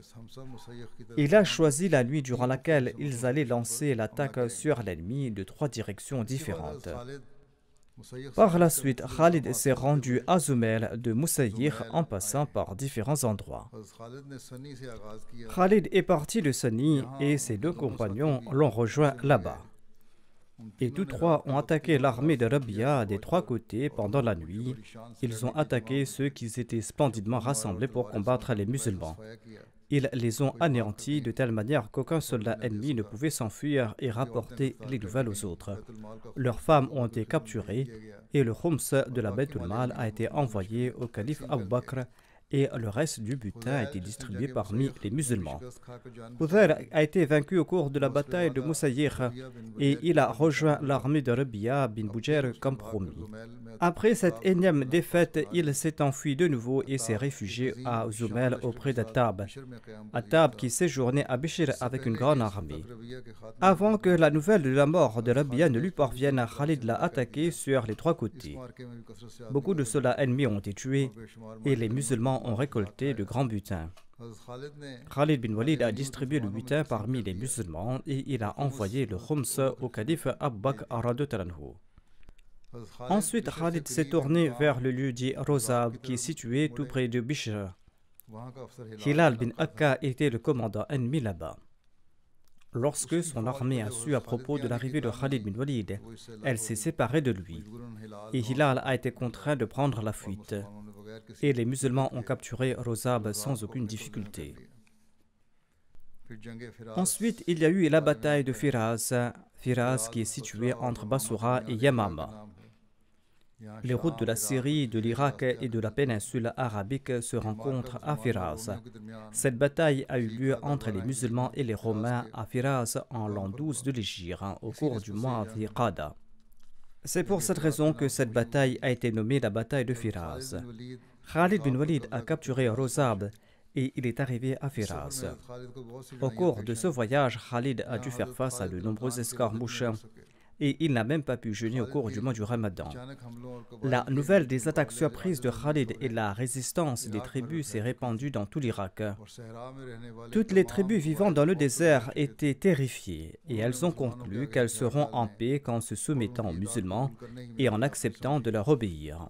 Il a choisi la nuit durant laquelle ils allaient lancer l'attaque sur l'ennemi de 3 directions différentes. Par la suite, Khalid s'est rendu à Zumail de Musayir en passant par différents endroits. Khalid est parti de Sani et ses 2 compagnons l'ont rejoint là-bas. Et tous 3 ont attaqué l'armée de Rabia des 3 côtés pendant la nuit. Ils ont attaqué ceux qui s'étaient splendidement rassemblés pour combattre les musulmans. Ils les ont anéantis de telle manière qu'aucun soldat ennemi ne pouvait s'enfuir et rapporter les nouvelles aux autres. Leurs femmes ont été capturées et le khums de la Bayt al-Mal a été envoyé au calife Abu Bakr et le reste du butin a été distribué parmi les musulmans. Hudayr a été vaincu au cours de la bataille de Moussaïr et il a rejoint l'armée de Rabia bin Bujair comme promis. Après cette énième défaite, il s'est enfui de nouveau et s'est réfugié à Zoumel auprès d'Attab. Attab qui séjournait à Bishr avec une grande armée. Avant que la nouvelle de la mort de Rabia ne lui parvienne, Khalid l'a attaqué sur les trois côtés. Beaucoup de soldats ennemis ont été tués et les musulmans ont récolté de grands butins. Khalid bin Walid a distribué le butin parmi les musulmans et il a envoyé le khums au calife Abu Bakr radhiyallahu anhu. Ensuite, Khalid s'est tourné vers le lieu dit Rozab qui est situé tout près de Bishr. Hilal bin Akka était le commandant ennemi là-bas. Lorsque son armée a su à propos de l'arrivée de Khalid bin Walid, elle s'est séparée de lui. Et Hilal a été contraint de prendre la fuite. Et les musulmans ont capturé Rozab sans aucune difficulté. Ensuite, il y a eu la bataille de Firaz, Firaz qui est située entre Bassoura et Yamama. Les routes de la Syrie, de l'Irak et de la péninsule arabique se rencontrent à Firaz. Cette bataille a eu lieu entre les musulmans et les romains à Firaz en l'an 12 de l'Hégire, au cours du mois Dhul-Qa'da. C'est pour cette raison que cette bataille a été nommée la bataille de Firaz. Khalid bin Walid a capturé Rozab et il est arrivé à Firaz. Au cours de ce voyage, Khalid a dû faire face à de nombreuses escarmouches et il n'a même pas pu jeûner au cours du mois du Ramadan. La nouvelle des attaques surprises de Khalid et la résistance des tribus s'est répandue dans tout l'Irak. Toutes les tribus vivant dans le désert étaient terrifiées et elles ont conclu qu'elles seront en paix qu'en se soumettant aux musulmans et en acceptant de leur obéir.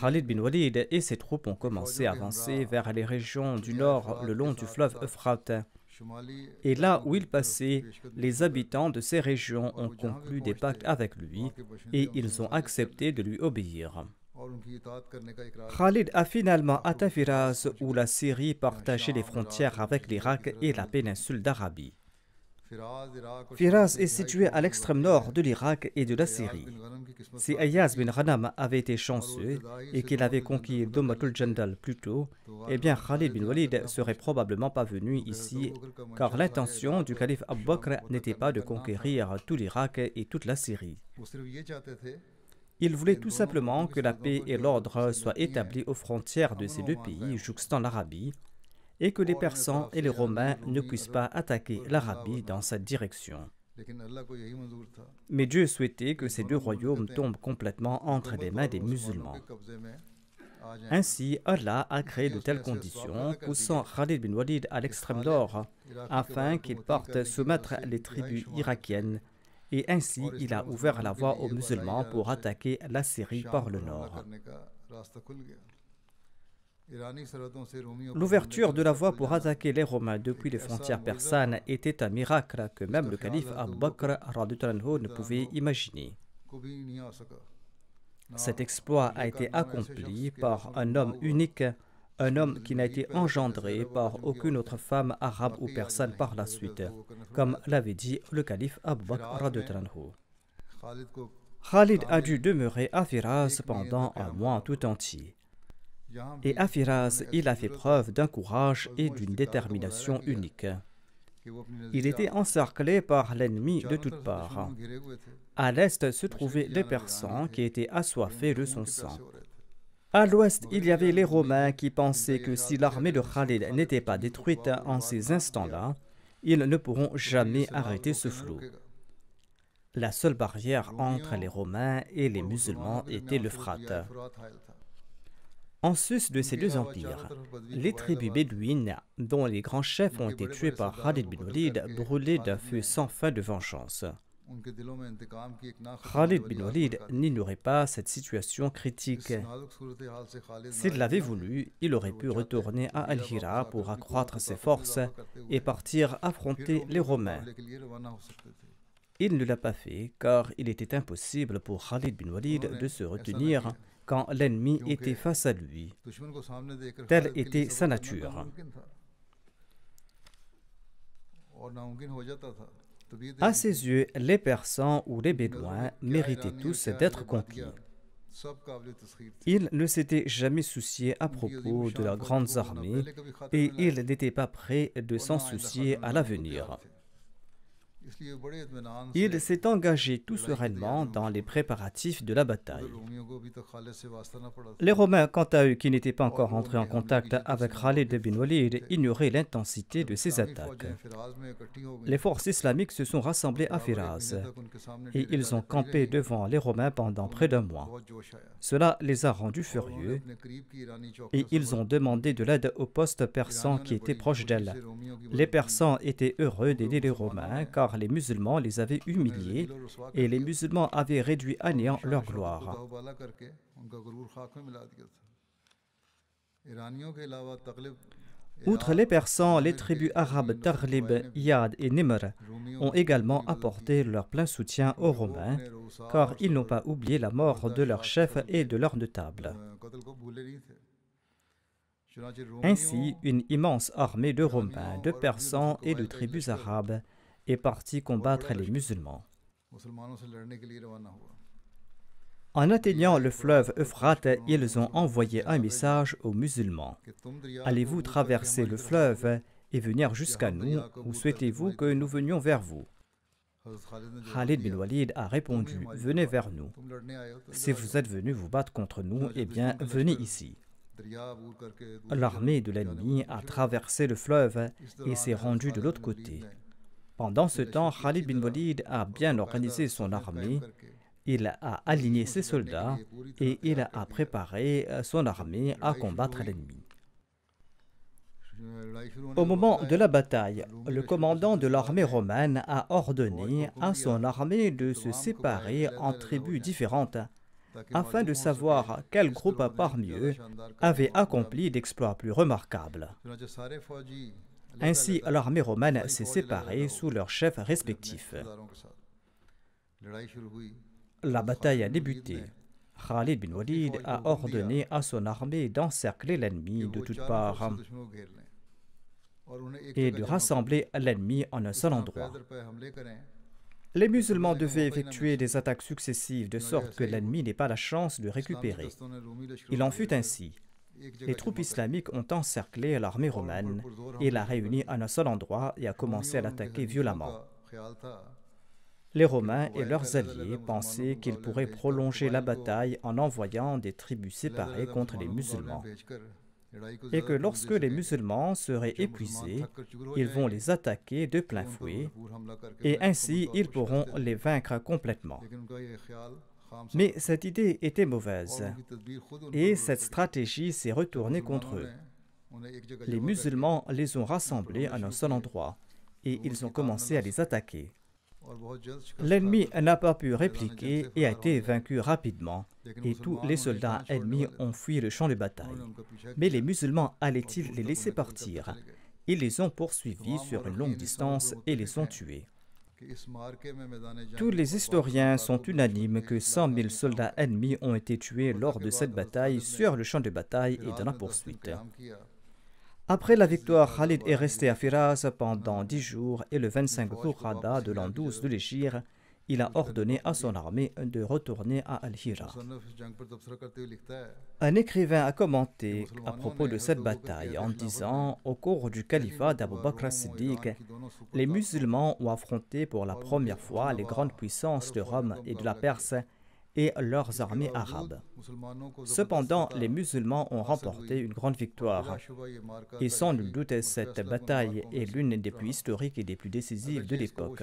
Khalid bin Walid et ses troupes ont commencé à avancer vers les régions du nord le long du fleuve Euphrate. Et là où il passait, les habitants de ces régions ont conclu des pactes avec lui et ils ont accepté de lui obéir. Khalid a finalement atteint Firaz où la Syrie partageait les frontières avec l'Irak et la péninsule d'Arabie. Firaz est situé à l'extrême nord de l'Irak et de la Syrie. Si Ayaz bin Ghanam avait été chanceux et qu'il avait conquis Domatul Jandal plus tôt, eh bien Khalid bin Walid ne serait probablement pas venu ici, car l'intention du calife Abu Bakr n'était pas de conquérir tout l'Irak et toute la Syrie. Il voulait tout simplement que la paix et l'ordre soient établis aux frontières de ces deux pays jouxtant l'Arabie, et que les Persans et les Romains ne puissent pas attaquer l'Arabie dans cette direction. Mais Dieu souhaitait que ces deux royaumes tombent complètement entre les mains des musulmans. Ainsi, Allah a créé de telles conditions, poussant Khalid bin Walid à l'extrême nord, afin qu'il parte soumettre les tribus irakiennes, et ainsi il a ouvert la voie aux musulmans pour attaquer la Syrie par le nord. L'ouverture de la voie pour attaquer les Romains depuis les frontières persanes était un miracle que même le calife Abu Bakr radhiyallahu anhu ne pouvait imaginer. Cet exploit a été accompli par un homme unique, un homme qui n'a été engendré par aucune autre femme arabe ou persane par la suite, comme l'avait dit le calife Abu Bakr radhiyallahu anhu. Khalid a dû demeurer à Firaz pendant un mois tout entier. Et à Firaz, il a fait preuve d'un courage et d'une détermination unique. Il était encerclé par l'ennemi de toutes parts. À l'est se trouvaient les Persans qui étaient assoiffés de son sang. À l'ouest, il y avait les Romains qui pensaient que si l'armée de Khalid n'était pas détruite en ces instants-là, ils ne pourront jamais arrêter ce flot. La seule barrière entre les Romains et les musulmans était l'Euphrate. En sus de ces deux empires, les tribus bédouines, dont les grands chefs ont été tués par Khalid bin Walid, brûlaient d'un feu sans fin de vengeance. Khalid bin Walid n'ignorait pas cette situation critique. S'il l'avait voulu, il aurait pu retourner à Al-Hira pour accroître ses forces et partir affronter les Romains. Il ne l'a pas fait car il était impossible pour Khalid bin Walid de se retenir quand l'ennemi était face à lui. Telle était sa nature. À ses yeux, les Persans ou les Bédouins méritaient tous d'être conquis. Il ne s'était jamais soucié à propos de leurs grandes armées et il n'était pas prêt de s'en soucier à l'avenir. Il s'est engagé tout sereinement dans les préparatifs de la bataille. Les Romains, quant à eux, qui n'étaient pas encore entrés en contact avec Khalid ibn Walid, ignoraient l'intensité de ses attaques. Les forces islamiques se sont rassemblées à Firaz et ils ont campé devant les Romains pendant près d'un mois. Cela les a rendus furieux et ils ont demandé de l'aide aux postes persans qui étaient proches d'elles. Les Persans étaient heureux d'aider les Romains car les musulmans les avaient humiliés et les musulmans avaient réduit à néant leur gloire. Outre les Persans, les tribus arabes Taghlib, Iyad et Nimr ont également apporté leur plein soutien aux Romains, car ils n'ont pas oublié la mort de leur chef et de leurs notables. Ainsi, une immense armée de Romains, de Persans et de tribus arabes est partie combattre les musulmans. En atteignant le fleuve Euphrate, ils ont envoyé un message aux musulmans. Allez-vous traverser le fleuve et venir jusqu'à nous, ou souhaitez-vous que nous venions vers vous? Khalid bin Walid a répondu, venez vers nous. Si vous êtes venus vous battre contre nous, eh bien, venez ici. L'armée de l'ennemi a traversé le fleuve et s'est rendue de l'autre côté. Pendant ce temps, Khalid bin Walid a bien organisé son armée, il a aligné ses soldats et il a préparé son armée à combattre l'ennemi. Au moment de la bataille, le commandant de l'armée romaine a ordonné à son armée de se séparer en tribus différentes afin de savoir quel groupe parmi eux avait accompli d'exploits plus remarquables. Ainsi, l'armée romaine s'est séparée sous leurs chefs respectifs. La bataille a débuté. Khalid bin Walid a ordonné à son armée d'encercler l'ennemi de toutes parts et de rassembler l'ennemi en un seul endroit. Les musulmans devaient effectuer des attaques successives de sorte que l'ennemi n'ait pas la chance de récupérer. Il en fut ainsi. Les troupes islamiques ont encerclé l'armée romaine et l'a réunie en un seul endroit et a commencé à l'attaquer violemment. Les Romains et leurs alliés pensaient qu'ils pourraient prolonger la bataille en envoyant des tribus séparées contre les musulmans, et que lorsque les musulmans seraient épuisés, ils vont les attaquer de plein fouet, et ainsi ils pourront les vaincre complètement. Mais cette idée était mauvaise, et cette stratégie s'est retournée contre eux. Les musulmans les ont rassemblés en un seul endroit, et ils ont commencé à les attaquer. L'ennemi n'a pas pu répliquer et a été vaincu rapidement, et tous les soldats ennemis ont fui le champ de bataille. Mais les musulmans allaient-ils les laisser partir? Ils les ont poursuivis sur une longue distance et les ont tués. Tous les historiens sont unanimes que 100 000 soldats ennemis ont été tués lors de cette bataille sur le champ de bataille et dans la poursuite. Après la victoire, Khalid est resté à Firaz pendant 10 jours et le 25 Dhul-Qa'da de l'an 12 de l'Hégire, il a ordonné à son armée de retourner à Al-Hira. Un écrivain a commenté à propos de cette bataille en disant « Au cours du califat d'Abu Bakr as-Siddiq, les musulmans ont affronté pour la première fois les grandes puissances de Rome et de la Perse et leurs armées arabes. Cependant, les musulmans ont remporté une grande victoire. Et sans nul doute, cette bataille est l'une des plus historiques et des plus décisives de l'époque.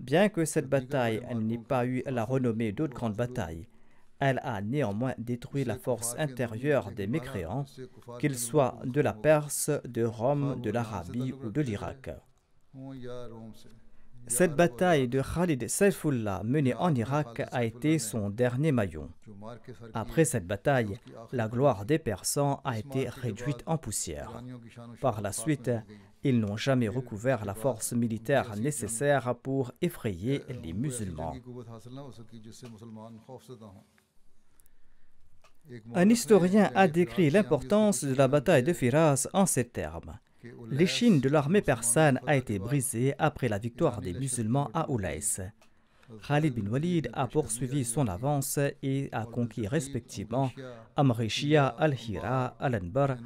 Bien que cette bataille n'ait pas eu la renommée d'autres grandes batailles, elle a néanmoins détruit la force intérieure des mécréants, qu'ils soient de la Perse, de Rome, de l'Arabie ou de l'Irak. Cette bataille de Khalid Saifullah menée en Irak a été son dernier maillon. Après cette bataille, la gloire des Persans a été réduite en poussière. Par la suite, ils n'ont jamais recouvert la force militaire nécessaire pour effrayer les musulmans. Un historien a décrit l'importance de la bataille de Firaz en ces termes. L'échine de l'armée persane a été brisée après la victoire des musulmans à Oulaïs. Khalid bin Walid a poursuivi son avance et a conquis respectivement Amrishia, Al-Hira, Al-Anbar,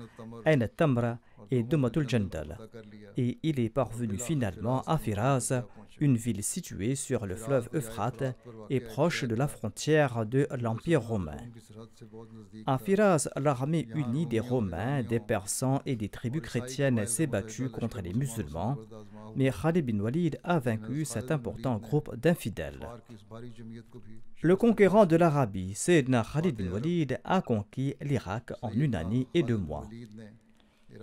Ain al-Tamra et Dumatul Jandal. Et il est parvenu finalement à Firaz, une ville située sur le fleuve Euphrate et proche de la frontière de l'Empire romain. À Firaz, l'armée unie des Romains, des Persans et des tribus chrétiennes s'est battue contre les musulmans, mais Khalid bin Walid a vaincu cet important groupe d'infidèles. Le conquérant de l'Arabie, Sayyidina Khalid bin Walid, a conquis l'Irak en 1 année et 2 mois.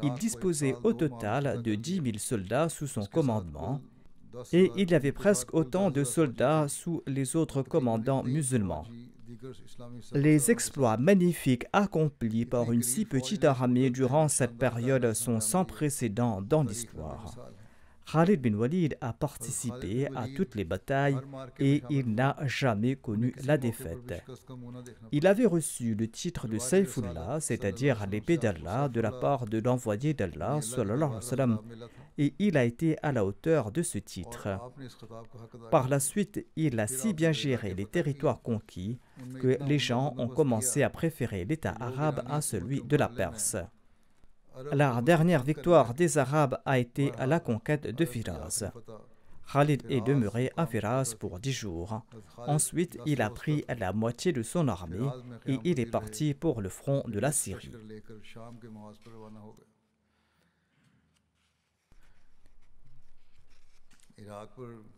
Il disposait au total de 10 000 soldats sous son commandement, et il y avait presque autant de soldats sous les autres commandants musulmans. Les exploits magnifiques accomplis par une si petite armée durant cette période sont sans précédent dans l'histoire. Khalid bin Walid a participé à toutes les batailles et il n'a jamais connu la défaite. Il avait reçu le titre de Sayfullah, c'est-à-dire l'épée d'Allah, de la part de l'envoyé d'Allah, sallallahu alayhi wa sallam, et il a été à la hauteur de ce titre. Par la suite, il a si bien géré les territoires conquis que les gens ont commencé à préférer l'État arabe à celui de la Perse. La dernière victoire des Arabes a été à la conquête de Firaz. Khalid est demeuré à Firaz pour 10 jours. Ensuite, il a pris la moitié de son armée et il est parti pour le front de la Syrie.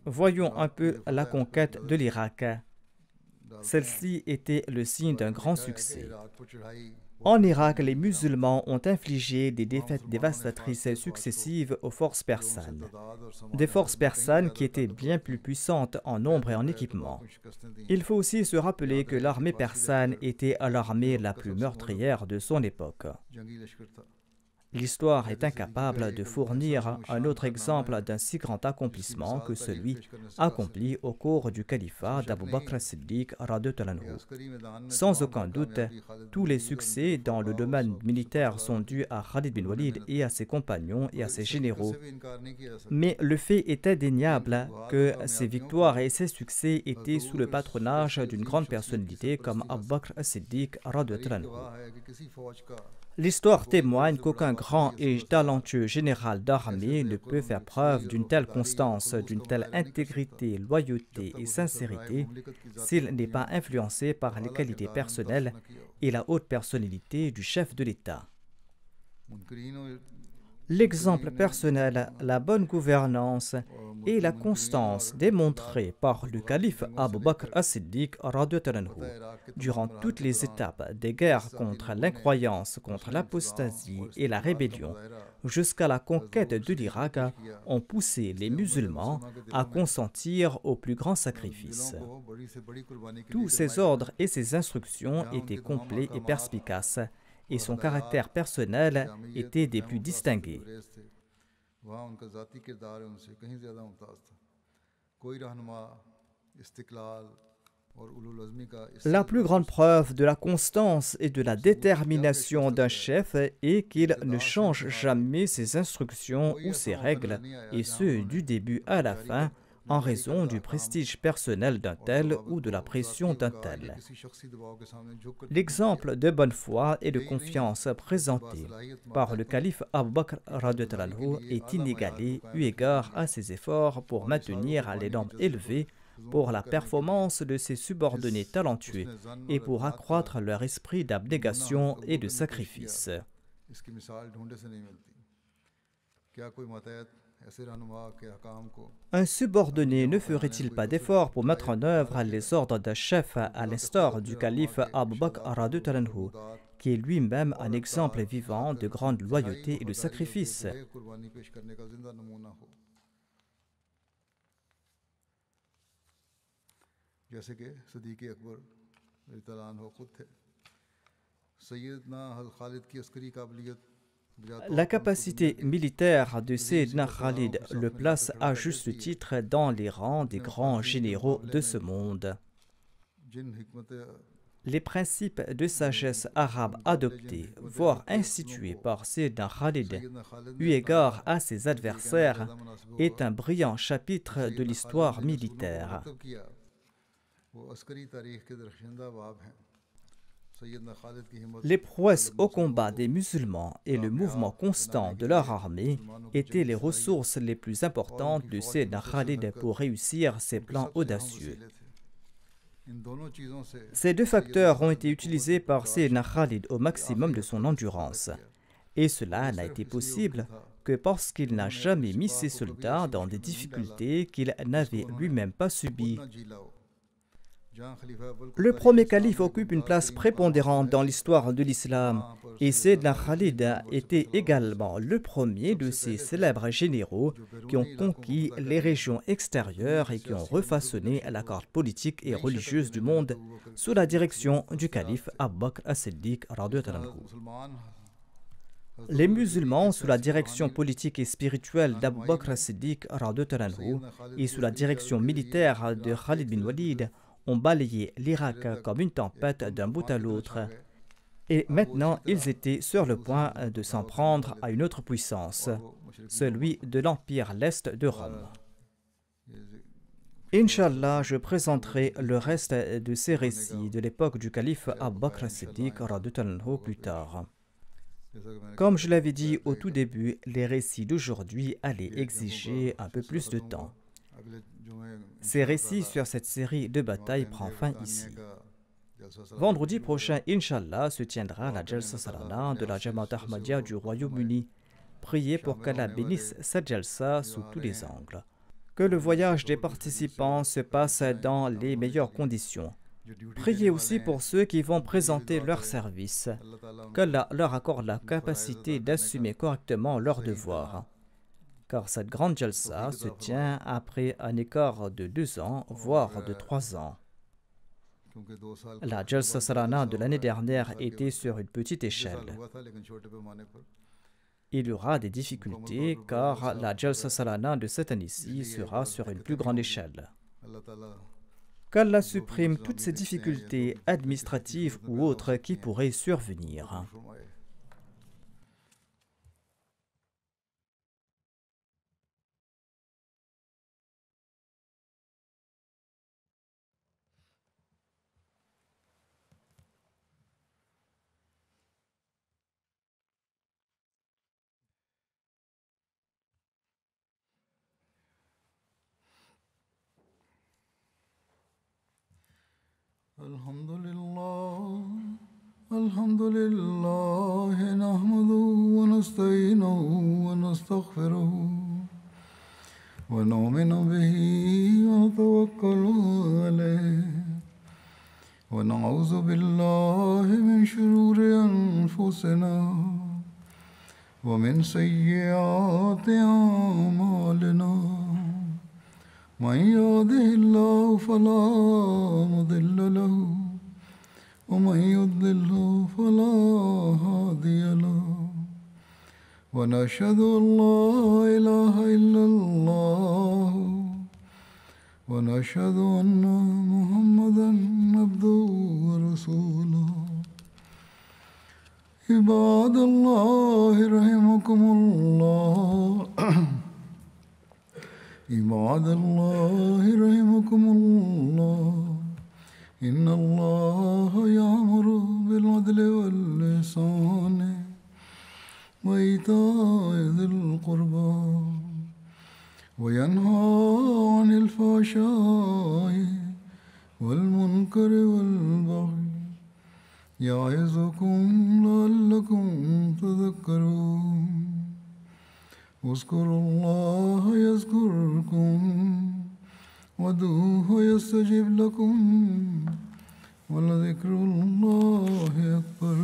Voyons un peu la conquête de l'Irak. Celle-ci était le signe d'un grand succès. En Irak, les musulmans ont infligé des défaites dévastatrices successives aux forces persanes. Des forces persanes qui étaient bien plus puissantes en nombre et en équipement. Il faut aussi se rappeler que l'armée persane était l'armée la plus meurtrière de son époque. L'histoire est incapable de fournir un autre exemple d'un si grand accomplissement que celui accompli au cours du califat d'Abu Bakr as-Siddiq radhiyallahu anhu. Sans aucun doute, tous les succès dans le domaine militaire sont dus à Khalid bin Walid et à ses compagnons et à ses généraux. Mais le fait est indéniable que ces victoires et ces succès étaient sous le patronage d'une grande personnalité comme Abu Bakr as-Siddiq radhiyallahu anhu. L'histoire témoigne qu'aucun grand et talentueux général d'armée ne peut faire preuve d'une telle constance, d'une telle intégrité, loyauté et sincérité s'il n'est pas influencé par les qualités personnelles et la haute personnalité du chef de l'État. L'exemple personnel, la bonne gouvernance et la constance démontrée par le calife Abu Bakr as-Siddiq radhiyallahu anhu durant toutes les étapes des guerres contre l'incroyance, contre l'apostasie et la rébellion, jusqu'à la conquête de l'Irak, ont poussé les musulmans à consentir aux plus grands sacrifices. Tous ces ordres et ces instructions étaient complets et perspicaces, et son caractère personnel était des plus distingués. La plus grande preuve de la constance et de la détermination d'un chef est qu'il ne change jamais ses instructions ou ses règles, et ce du début à la fin, en raison du prestige personnel d'un tel ou de la pression d'un tel. L'exemple de bonne foi et de confiance présenté par le calife Abu Bakr radhiyallahu anhu est inégalé eu égard à ses efforts pour maintenir les normes élevées pour la performance de ses subordonnés talentueux et pour accroître leur esprit d'abnégation et de sacrifice. Un subordonné ne ferait-il pas d'effort pour mettre en œuvre les ordres d'un chef à l'instar du calife Abu Bakr radhiyallahu anhu, qui est lui-même un exemple vivant de grande loyauté et de sacrifice? La capacité militaire de Sayyidina Khalid le place à juste titre dans les rangs des grands généraux de ce monde. Les principes de sagesse arabe adoptés, voire institués par Sayyidina Khalid, eu égard à ses adversaires, est un brillant chapitre de l'histoire militaire. Les prouesses au combat des musulmans et le mouvement constant de leur armée étaient les ressources les plus importantes de Sayyidina Khalid pour réussir ses plans audacieux. Ces deux facteurs ont été utilisés par Sayyidina Khalid au maximum de son endurance. Et cela n'a été possible que parce qu'il n'a jamais mis ses soldats dans des difficultés qu'il n'avait lui-même pas subies. Le premier calife occupe une place prépondérante dans l'histoire de l'islam et Sayyidina Khalid était également le premier de ces célèbres généraux qui ont conquis les régions extérieures et qui ont refaçonné la carte politique et religieuse du monde sous la direction du calife Abu Bakr as-Siddiq radhiyallahu anhu. Les musulmans, sous la direction politique et spirituelle d'Abu Bakr as-Siddiq radhiyallahu anhu et sous la direction militaire de Khalid bin Walid, ont balayé l'Irak comme une tempête d'un bout à l'autre. Et maintenant, ils étaient sur le point de s'en prendre à une autre puissance, celui de l'Empire l'Est de Rome. Inch'Allah, je présenterai le reste de ces récits de l'époque du calife Abu Bakr as-Siddiq radhiyallahu anhu plus tard. Comme je l'avais dit au tout début, les récits d'aujourd'hui allaient exiger un peu plus de temps. Ces récits sur cette série de batailles prend fin ici. Vendredi prochain, Inch'Allah, se tiendra la Jalsa Salana de la Jamaat Ahmadiyya du Royaume-Uni. Priez pour qu'Allah bénisse cette Jalsa sous tous les angles. Que le voyage des participants se passe dans les meilleures conditions. Priez aussi pour ceux qui vont présenter leur service. Qu'Allah leur accorde la capacité d'assumer correctement leurs devoirs. Car cette grande jalsa se tient après un écart de 2 ans, voire de 3 ans. La Jalsa Salana de l'année dernière était sur une petite échelle. Il y aura des difficultés car la Jalsa Salana de cette année-ci sera sur une plus grande échelle. Qu'Allah supprime toutes ces difficultés administratives ou autres qui pourraient survenir. الحمد لله نحمده ونستعينه ونستغفره ونؤمن به ونتوكل عليه ونعوذ بالله من شرور أنفسنا ومن سيئات أعمالنا من يهده الله فلا مضل له ومن يضلل فلا هادي له ونشهد أن لا إله إلا الله ونشهد أن محمدا عبده ورسوله عباد الله رحمكم الله عباد الله رحمكم الله إن الله يأمر بالعدل والإحسان وإيتاء ذي القربى وينهى عن الفحشاء والمنكر والبغي يعظكم لعلكم تذكرون اذكروا الله يذكركم وادعوه يستجب لكم ولذكر الله أكبر